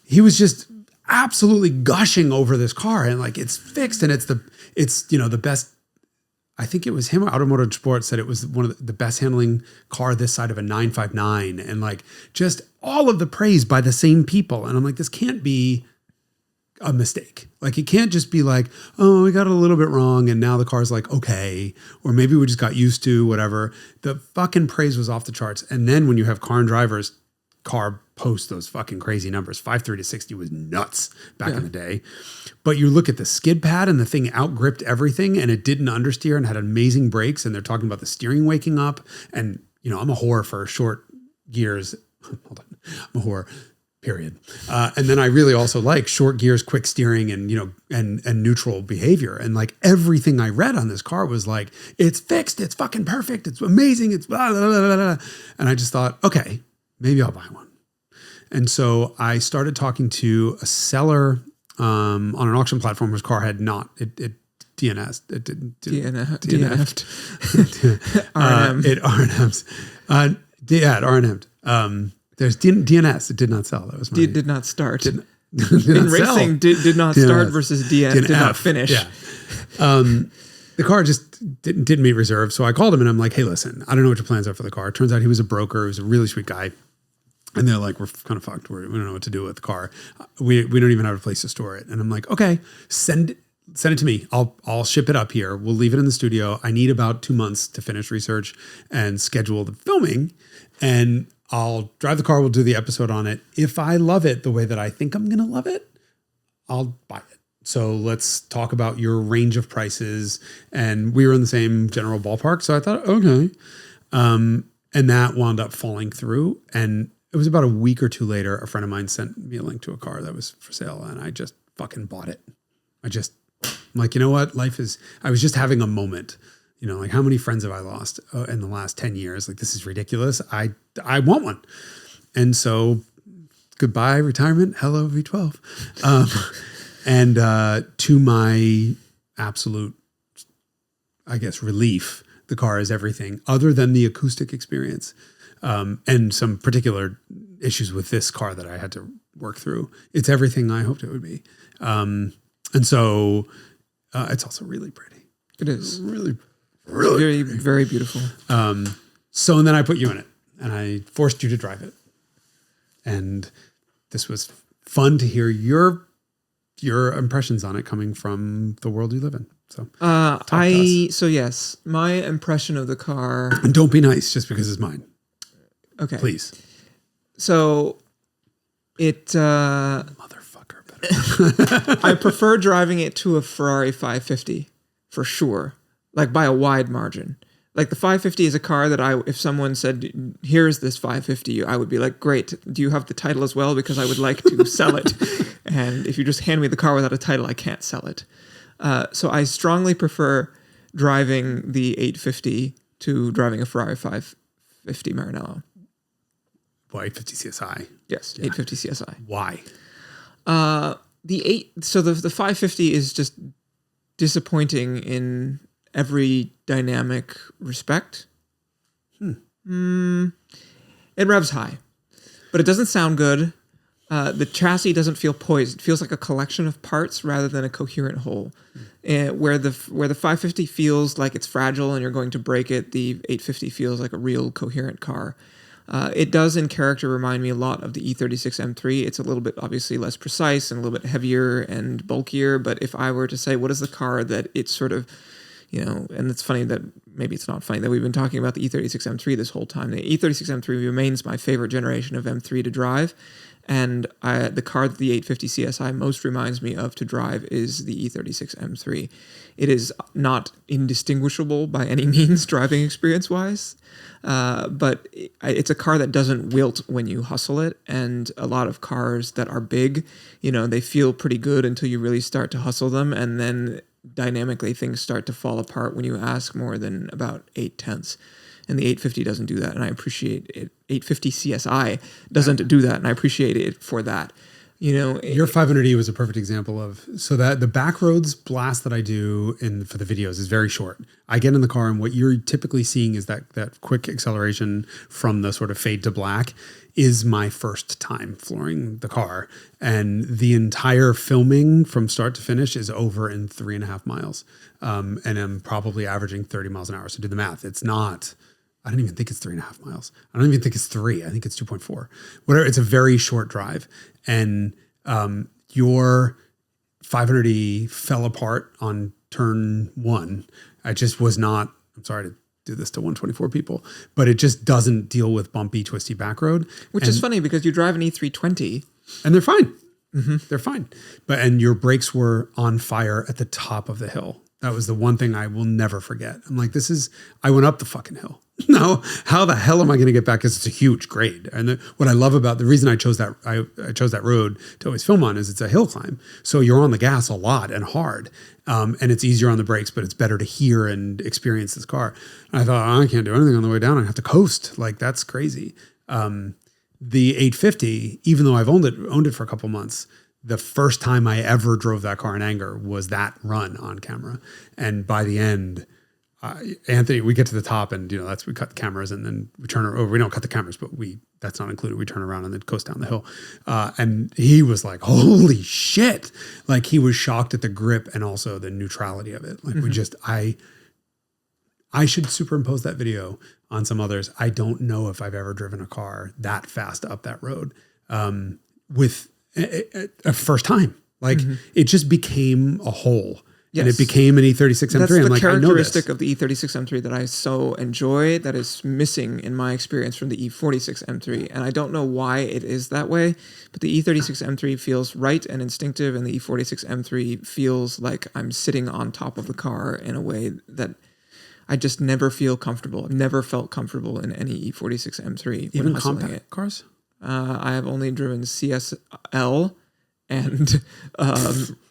He was just absolutely gushing over this car and like, it's fixed and it's the best. I think it was him or Automotive Sport said it was one of the best handling car this side of a 959 and like just all of the praise by the same people. And I'm like, this can't be a mistake. Like it can't just be like, oh, we got it a little bit wrong and now the car's like, okay, or maybe we just got used to whatever. The fucking praise was off the charts. And then when you have car and drivers, car post those fucking crazy numbers. 5.3 to 60 was nuts back in the day. But you look at the skid pad and the thing outgripped everything and it didn't understeer and had amazing brakes. And they're talking about the steering waking up. And, I'm a whore for short gears. Hold on. I'm a whore. period. And then I really also like short gears, quick steering, and and neutral behavior. And like everything I read on this car was like, it's fixed, it's fucking perfect, it's amazing, it's blah, blah, blah, blah. And I just thought, okay, maybe I'll buy one. And so I started talking to a seller on an auction platform whose car had not DNS. It didn't DNF'd. It RNM'd. It RNM'd. There's DNS. It did not sell. That was my Did not start. Did In not racing, did not DNS. start versus did not finish. Yeah. The car just didn't meet reserve. So I called him and I'm like, hey, listen, I don't know what your plans are for the car. It turns out he was a broker. He was a really sweet guy. And they're like, we're kind of fucked. We don't know what to do with the car. We don't even have a place to store it. And I'm like, okay, send it to me. I'll ship it up here. We'll leave it in the studio. I need about 2 months to finish research and schedule the filming. And I'll drive the car. We'll do the episode on it. If I love it the way that I think I'm going to love it, I'll buy it. So let's talk about your range of prices. And we were in the same general ballpark. So I thought, okay. And that wound up falling through. And it was about a week or two later, a friend of mine sent me a link to a car that was for sale. And I just fucking bought it. I'm like, you know what? I was just having a moment. Like how many friends have I lost in the last 10 years? Like, this is ridiculous. I want one. And so goodbye retirement. Hello V12. And to my absolute, I guess, relief, the car is everything other than the acoustic experience. And some particular issues with this car that I had to work through. It's everything I hoped it would be. And so it's also really pretty. It is. Really very, very beautiful. So, and then I put you in it and I forced you to drive it. And this was fun to hear your impressions on it coming from the world you live in. So, so yes, my impression of the car. And don't be nice just because it's mine. Okay. Please. So it, motherfucker. Better. I prefer driving it to a Ferrari 550 for sure. Like by a wide margin. Like the 550 is a car that if someone said, here's this 550, I would be like, great. Do you have the title as well? Because I would like to sell it. And if you just hand me the car without a title, I can't sell it. So I strongly prefer driving the 850 to driving a Ferrari 550 Maranello. Well, 850 CSI. Yes, yeah. 850 CSI. Why? The 550 is just disappointing in every dynamic respect. It revs high, but it doesn't sound good. The chassis doesn't feel poised. It feels like a collection of parts rather than a coherent whole. Where the 550 feels like it's fragile and you're going to break it, the 850 feels like a real coherent car. It does in character remind me a lot of the E36 M3. It's a little bit obviously less precise and a little bit heavier and bulkier. But if I were to say, what is the car that it's sort of, and it's funny that maybe it's not funny that we've been talking about the E36 M3 this whole time. The E36 M3 remains my favorite generation of M3 to drive. And the car that the 850 CSI most reminds me of to drive is the E36 M3. It is not indistinguishable by any means driving experience-wise, but it's a car that doesn't wilt when you hustle it. And a lot of cars that are big, they feel pretty good until you really start to hustle them. And then dynamically things start to fall apart when you ask more than about 8/10. And the 850 doesn't do that, and I appreciate it. 850 CSI doesn't do that, and I appreciate it for that. Your 500E was a perfect example of, so that the backroads blast that I do for the videos is very short. I get in the car and what you're typically seeing is that quick acceleration from the sort of fade to black is my first time flooring the car. And the entire filming from start to finish is over in 3.5 miles. And I'm probably averaging 30 miles an hour. So do the math. It's not, I don't even think it's 3.5 miles. I don't even think it's 3. I think it's 2.4. Whatever. It's a very short drive. And your 500E fell apart on turn 1. I just was not, I'm sorry to do this to 124 people, but it just doesn't deal with bumpy, twisty back road. Which is funny because you drive an E320. And they're fine. Mm-hmm. They're fine. And your brakes were on fire at the top of the hill. That was the one thing I will never forget. I'm like, I went up the fucking hill. No, how the hell am I going to get back? Because it's a huge grade. And what I love about the reason I chose that road to always film on is it's a hill climb. So you're on the gas a lot and hard. And it's easier on the brakes, but it's better to hear and experience this car. And I thought, I can't do anything on the way down. I have to coast. Like, that's crazy. The 850, even though I've owned it for a couple months, the first time I ever drove that car in anger was that run on camera. And by the end, Anthony, we get to the top and, we cut the cameras and then we turn, or we don't cut the cameras, but that's not included. We turn around and then coast down the hill. And he was like, holy shit. Like, he was shocked at the grip and also the neutrality of it. Like, I should superimpose that video on some others. I don't know if I've ever driven a car that fast up that road with a first time. Like, it just became a hole. Yes. And it became an E36 M3. That's the like, characteristic of the E36 M3 that I so enjoy that is missing in my experience from the E46 M3. And I don't know why it is that way, but the E36 M3 feels right and instinctive, and the E46 M3 feels like I'm sitting on top of the car in a way that I just never feel comfortable. I've never felt comfortable in any E46 M3. Even compact cars? I have only driven CSL and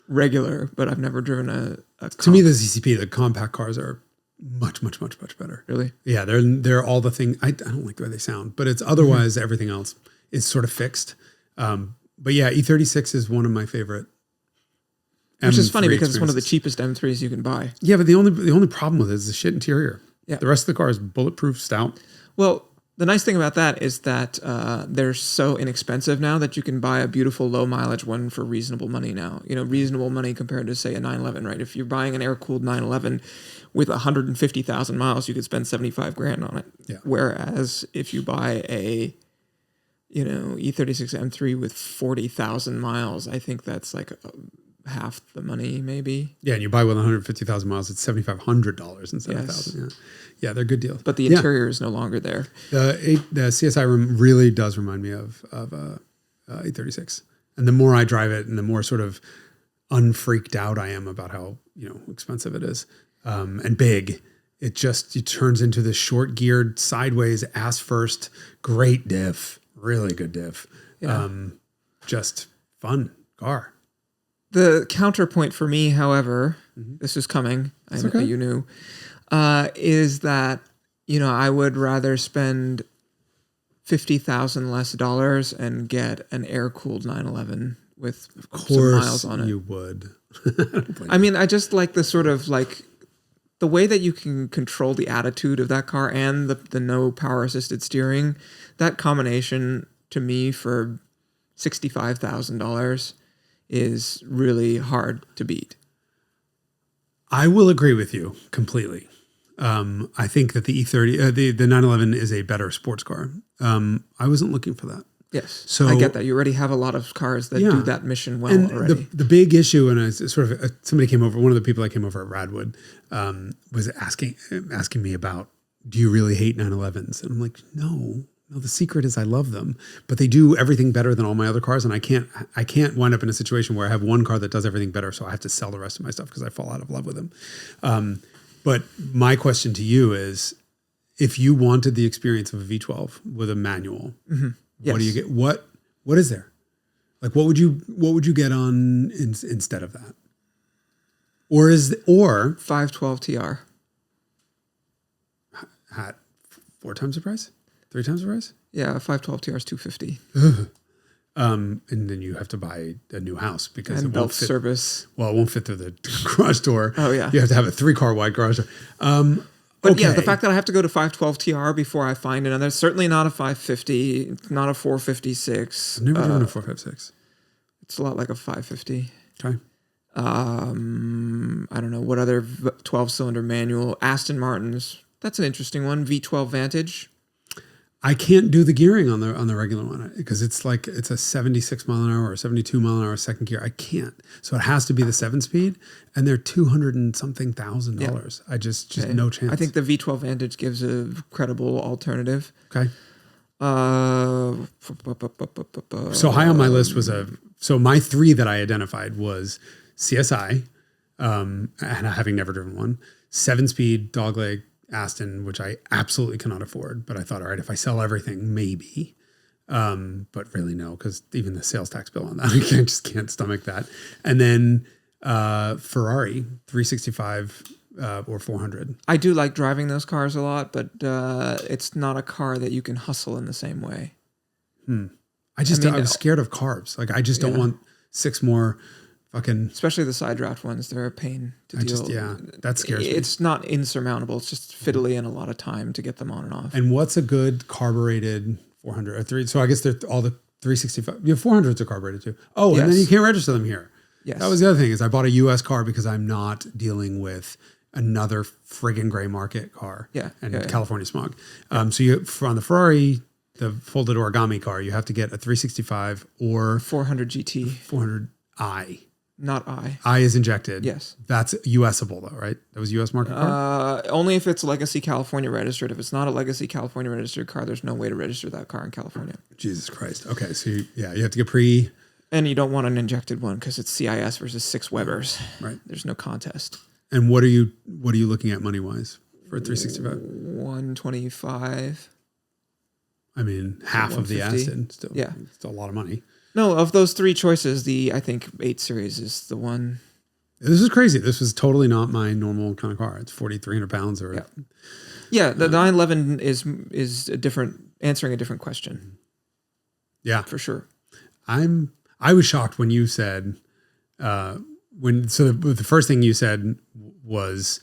regular, but I've never driven a To me, the ZCP, the compact cars are much, much, much, much better. Really? Yeah, they're all the thing. I don't like the way they sound, but it's otherwise everything else is sort of fixed. But yeah, E36 is one of my favorite. Which is funny because it's one of the cheapest M3s you can buy. Yeah, but the only problem with it is the shit interior. Yeah. The rest of the car is bulletproof, stout. Well, the nice thing about that is that they're so inexpensive now that you can buy a beautiful low mileage one for reasonable money now. Reasonable money compared to, say, a 911, right? If you're buying an air-cooled 911 with 150,000 miles, you could spend $75,000 on it. Yeah. Whereas if you buy a, E36 M3 with 40,000 miles, I think that's like half the money, maybe. Yeah, and you buy with 150,000 miles, it's $7,500 instead of $1,000. Yeah, they're good deals. But the interior is no longer there. The CSI really does remind me of E36. And the more I drive it and the more sort of unfreaked out I am about how, expensive it is and big, it turns into this short geared sideways ass first, great diff, really good diff. Yeah. Just fun car. The counterpoint for me, however, this is coming, I know you knew, is that, I would rather spend $50,000 less and get an air-cooled 911 with some miles on it. You would. I mean, I just like the sort of like the way that you can control the attitude of that car and the no power assisted steering. That combination to me for $65,000 is really hard to beat. I will agree with you completely. I think that the E30, the 911 is a better sports car. I wasn't looking for that. Yes, so I get that. You already have a lot of cars that do that mission well and already. The big issue, and I sort of somebody came over. One of the people that came over at Radwood was asking me about, do you really hate 911s? And I'm like, no. The secret is I love them, but they do everything better than all my other cars, and I can't wind up in a situation where I have one car that does everything better, so I have to sell the rest of my stuff because I fall out of love with them. But my question to you is, if you wanted the experience of a V12 with a manual, what do you get? What is there? Like, what would you get on instead of that? Or 512 TR at 4 times the price? 3 times the price? Yeah, 512 TR is $250. And then you have to buy a new house because and it belt won't fit. Service. Well, it won't fit through the garage door. Oh yeah, you have to have a 3-car wide garage door. But yeah, the fact that I have to go to 512 TR before I find another, certainly not a 550, not a 456. I've never driven a 456. It's a lot like a 550. Okay. I don't know what other 12-cylinder manual. Aston Martins. That's an interesting one. V12 Vantage. I can't do the gearing on the regular one because it's a 76 mile an hour or 72 mile an hour second gear. I can't. So it has to be the 7-speed, and they're $200 and something thousand. I just no chance. I think the V12 Vantage gives a credible alternative. Okay. So high on my list was so my 3 that I identified was CSI, and having never driven one. 7-speed dogleg Aston, which I absolutely cannot afford. But I thought, all right, if I sell everything, maybe. But really no, because even the sales tax bill on that, I just can't stomach that. And then Ferrari 365 or 400. I do like driving those cars a lot, but it's not a car that you can hustle in the same way. I was scared of carbs. Like I just don't want 6 more fucking. Especially the side draft ones, they're a pain to deal. That scares me. It's not insurmountable. It's just fiddly and a lot of time to get them on and off. And what's a good carbureted 400 or 3? So I guess they're all the 365. 400s are carbureted too. Oh, and then you can't register them here. Yes. That was the other thing is I bought a U.S. car because I'm not dealing with another friggin' gray market car. And California smog. So on the Ferrari, the folded origami car, you have to get a 365 or 400 GT. 400i. Not I. I is injected. Yes. That's USable though, right? That was US market car? Only if it's Legacy California registered. If it's not a Legacy California registered car, there's no way to register that car in California. Jesus Christ. Okay, so you have to get pre... And you don't want an injected one because it's CIS versus 6 Webers. Right. There's no contest. And what are you looking at money-wise for a 365? 125. I mean, half of the Aston. Still a lot of money. No, of those 3 choices, I think 8 Series is the one. This is crazy. This was totally not my normal kind of car. It's 4,300 pounds or... Yeah, the 911 is a different, answering a different question. Yeah. For sure. I was shocked when you said, the first thing you said was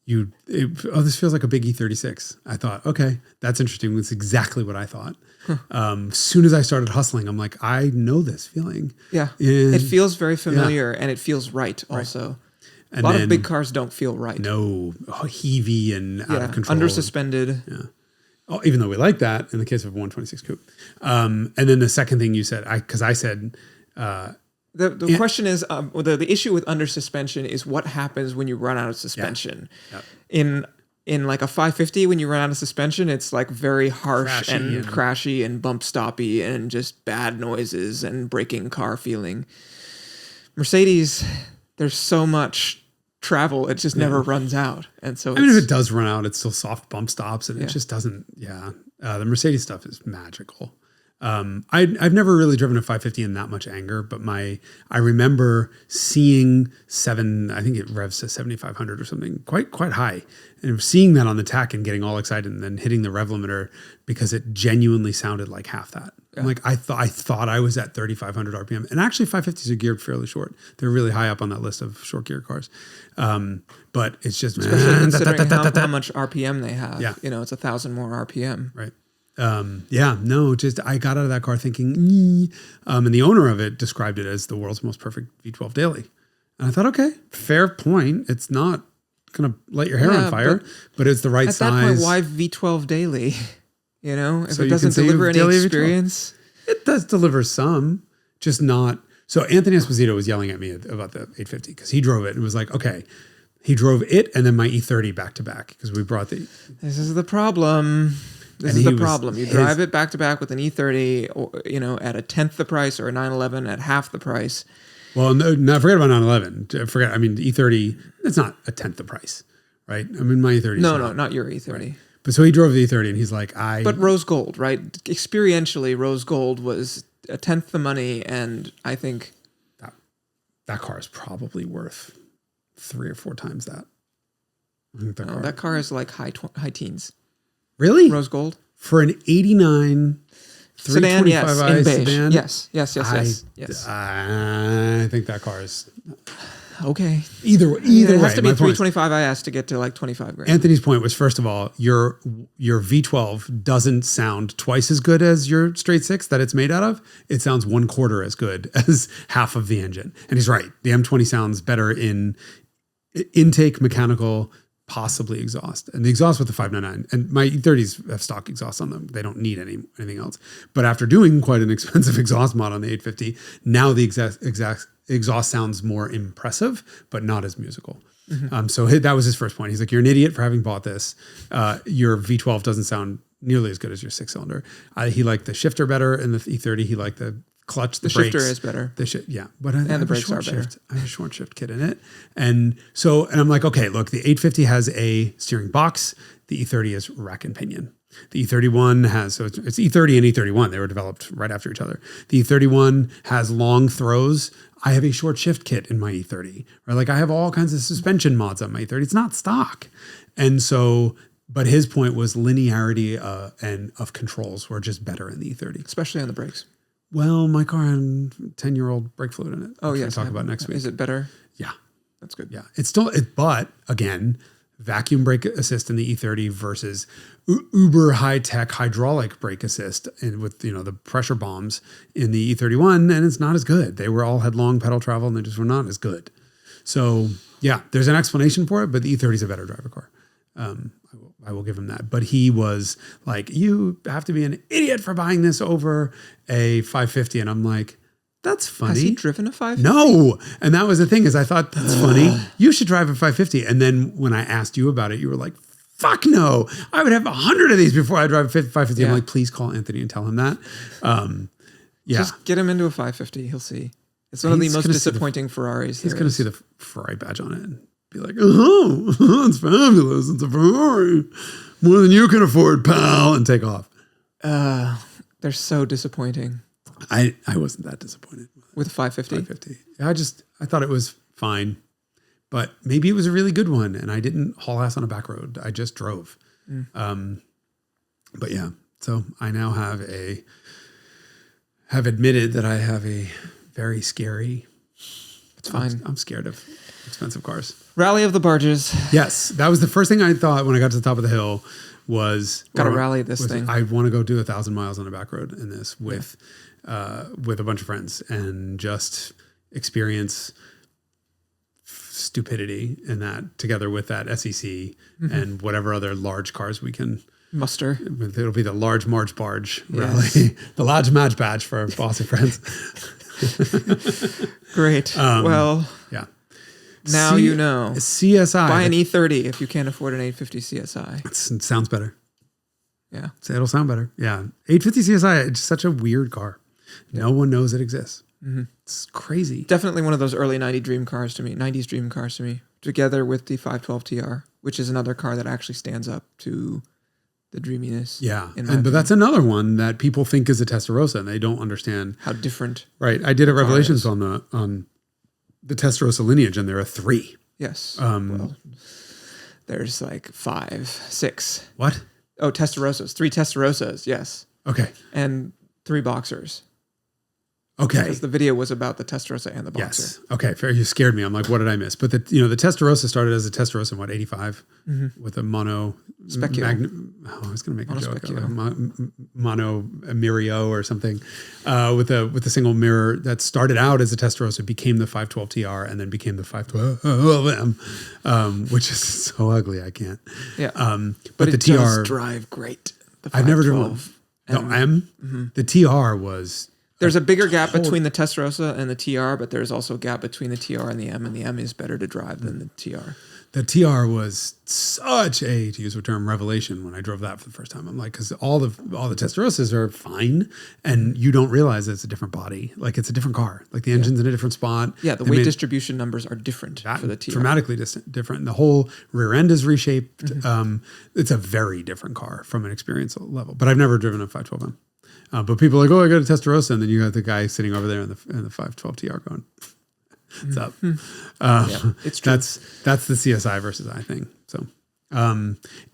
this feels like a big E36. I thought, okay, that's interesting. That's exactly what I thought. As soon as I started hustling, I'm like, I know this feeling. Yeah. It feels very familiar and it feels right also. And a lot of big cars don't feel right. No, heavy and out of control. Under suspended. Yeah. Oh, even though we like that in the case of a 126 coupe. And then the second thing you said, because I said... The question is, the issue with under suspension is what happens when you run out of suspension. Yeah. In like a 550, when you run out of suspension, it's like very harsh and crashy and bump stoppy and just bad noises and braking car feeling. Mercedes, there's so much travel, it just never runs out. And so if it does run out, it's still soft bump stops and it just doesn't. The Mercedes stuff is magical. I've never really driven a 550 in that much anger, but I remember seeing I think it revs to 7,500 or something, quite high, and seeing that on the tack and getting all excited and then hitting the rev limiter because it genuinely sounded like half that. Yeah. Like I thought I was at 3,500 RPM, and actually 550s are geared fairly short. They're really high up on that list of short gear cars. But it's just especially considering how much RPM they have. Yeah. It's 1,000 more RPM. Right. I got out of that car thinking, and the owner of it described it as the world's most perfect V12 daily. And I thought, okay, fair point. It's not going to light your hair on fire, but it's the right size. At that point, why V12 daily? If it doesn't deliver any experience. It does deliver some, just not. So Anthony Esposito was yelling at me about the 850 because he drove it and was like, okay, he drove it and then my E30 back to back because we brought the... This is the problem. This is the problem. You drive it back to back with an E30, or, at a 10th the price, or a 911 at half the price. Well, no, forget about 911. E30, it's not a 10th the price, right? I mean, my E30. No, not your E30. Right. But so he drove the E30 and he's like, But rose gold, right? Experientially, rose gold was a 10th the money, and I think... That car is probably worth 3 or 4 times that. I think that car is like high teens. Really? Rose gold? For an 89 sedan, yes, in beige. Sedan? Yes. I think that car is... Okay. Either way. It has to be 325 IS to get to like 25 grand. Anthony's point was, first of all, your V12 doesn't sound twice as good as your straight 6 that it's made out of. It sounds 1/4 as good as half of the engine. And he's right. The M20 sounds better in intake, mechanical, possibly exhaust. And the exhaust with the 599, and my E30s have stock exhaust on them. They don't need anything else. But after doing quite an expensive exhaust mod on the 850, now the exhaust sounds more impressive, but not as musical. Mm-hmm. So that was his first point. He's like, you're an idiot for having bought this. Your V12 doesn't sound nearly as good as your 6-cylinder. He liked the shifter better in the E30. He liked the clutch, the shifter brakes. is better. Yeah, but I have the brakes a are better. I have a short shift kit in it, and I'm like, okay, look, the 850 has a steering box. The E30 is rack and pinion. The E31 has, so it's E30 and E31. They were developed right after each other. The E31 has long throws. I have a short shift kit in my E30, right? Like I have all kinds of suspension mods on my E30. It's not stock. And so, but his point was linearity and of controls were just better in the E30. Especially on the brakes. Well, my car had 10-year-old brake fluid in it. Oh, yes. We'll talk about next week. Is it better? Yeah. That's good. Yeah. It's still, but again, vacuum brake assist in the E30 versus uber high-tech hydraulic brake assist and with, the pressure bombs in the E31, and it's not as good. They had long pedal travel and they just were not as good. So yeah, there's an explanation for it, but the E30 is a better driver car. I will give him that. But he was like, you have to be an idiot for buying this over a 550. And I'm like, that's funny. Has he driven a 550? No. And that was the thing is I thought, that's funny. You should drive a 550. And then when I asked you about it, you were like, fuck no. I would have 100 of these before I drive a 550. Yeah. I'm like, please call Anthony and tell him that. Yeah. Just get him into a 550. He'll see. It's one of the most disappointing Ferraris. He's going to see the Ferrari badge on it and be like, oh, it's fabulous. It's a Ferrari. More than you can afford, pal. And take off. They're so disappointing. I wasn't that disappointed. With 550? 550. I thought it was fine. But maybe it was a really good one. And I didn't haul ass on a back road. I just drove. But yeah. So I now have admitted that I have a very scary. It's fine. I'm scared of expensive cars. Rally of the barges. Yes, that was the first thing I thought when I got to the top of the hill was got to rally this thing. I want to go do 1,000 miles on a back road in this with a bunch of friends and just experience stupidity in that together with that SEC and whatever other large cars we can muster. It'll be the large March barge rally, the large match badge for boss and friends. Great. Well, yeah. Now you know. CSI. Buy an E30 if you can't afford an 850 CSI. It sounds better. Yeah. It'll sound better. Yeah. 850 CSI, it's such a weird car. Yeah. No one knows it exists. It's crazy. Definitely one of those early 90s dream cars to me, together with the 512 TR, which is another car that actually stands up to the dreaminess. Yeah. But that's another one that people think is a Testarossa and they don't understand how different. Right. I did a Revelations on the Testarossa lineage and there are 3. Yes. Well, there's like 5, 6. What? Oh, Testarossas. 3 Testarossas. Yes. Okay. And 3 Boxers. Okay. Because the video was about the Testarossa and the Boxer. Yes. Okay. Fair. You scared me. I'm like, what did I miss? But the Testarossa started as a Testarossa in 85 with a mono Specchio. I was going to make a joke. Mono Mirio or something with a single mirror that started out as a Testarossa, became the 512 TR and then became the 512M, which is so ugly. I can't. Yeah. But the TR does drive great. I've never driven one. No, M. The TR was. There's a bigger gap between the Testarossa and the TR, but there's also a gap between the TR and the M is better to drive than the TR. The TR was such a, to use the term, revelation when I drove that for the first time. I'm like, because all the Testarossas are fine, and you don't realize it's a different body. Like it's a different car. Like the engine's in a different spot. Yeah, the weight distribution numbers are different for the TR. Dramatically different. The whole rear end is reshaped. It's a very different car from an experience level. But I've never driven a 512M. But people are like, oh, I got a Testarossa, and then you got the guy sitting over there in the 512 TR going, what's up? It's true. That's the CSI versus I thing. So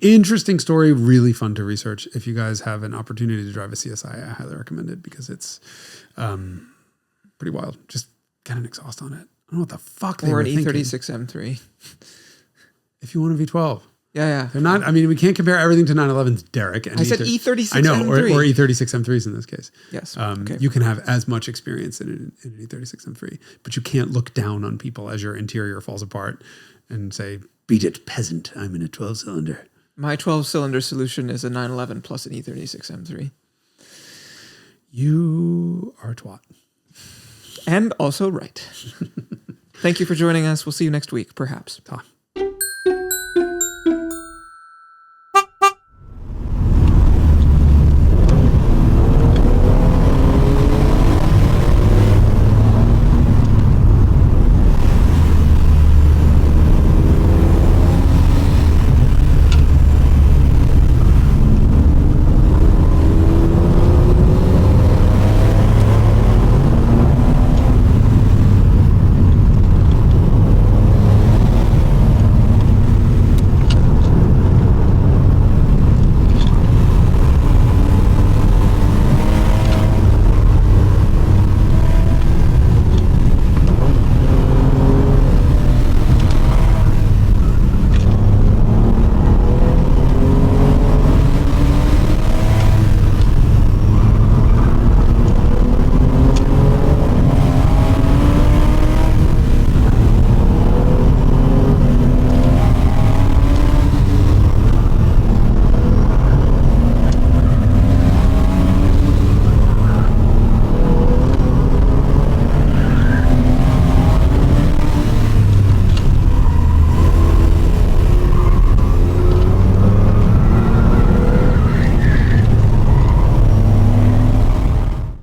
interesting story, really fun to research. If you guys have an opportunity to drive a CSI, I highly recommend it because it's pretty wild. Just get an exhaust on it. I don't know what the fuck they were thinking. Or an E36 M3. If you want a V12. Yeah. They're not, I mean, we can't compare everything to 911's Derek. And I said E36 I know, M3. or E36 M3s in this case. Yes. You can have as much experience in an E36 M3, but you can't look down on people as your interior falls apart and say, beat it, peasant, I'm in a 12-cylinder. My 12-cylinder solution is a 911 plus an E36 M3. You are a twat. And also right. Thank you for joining us. We'll see you next week, perhaps. Ta.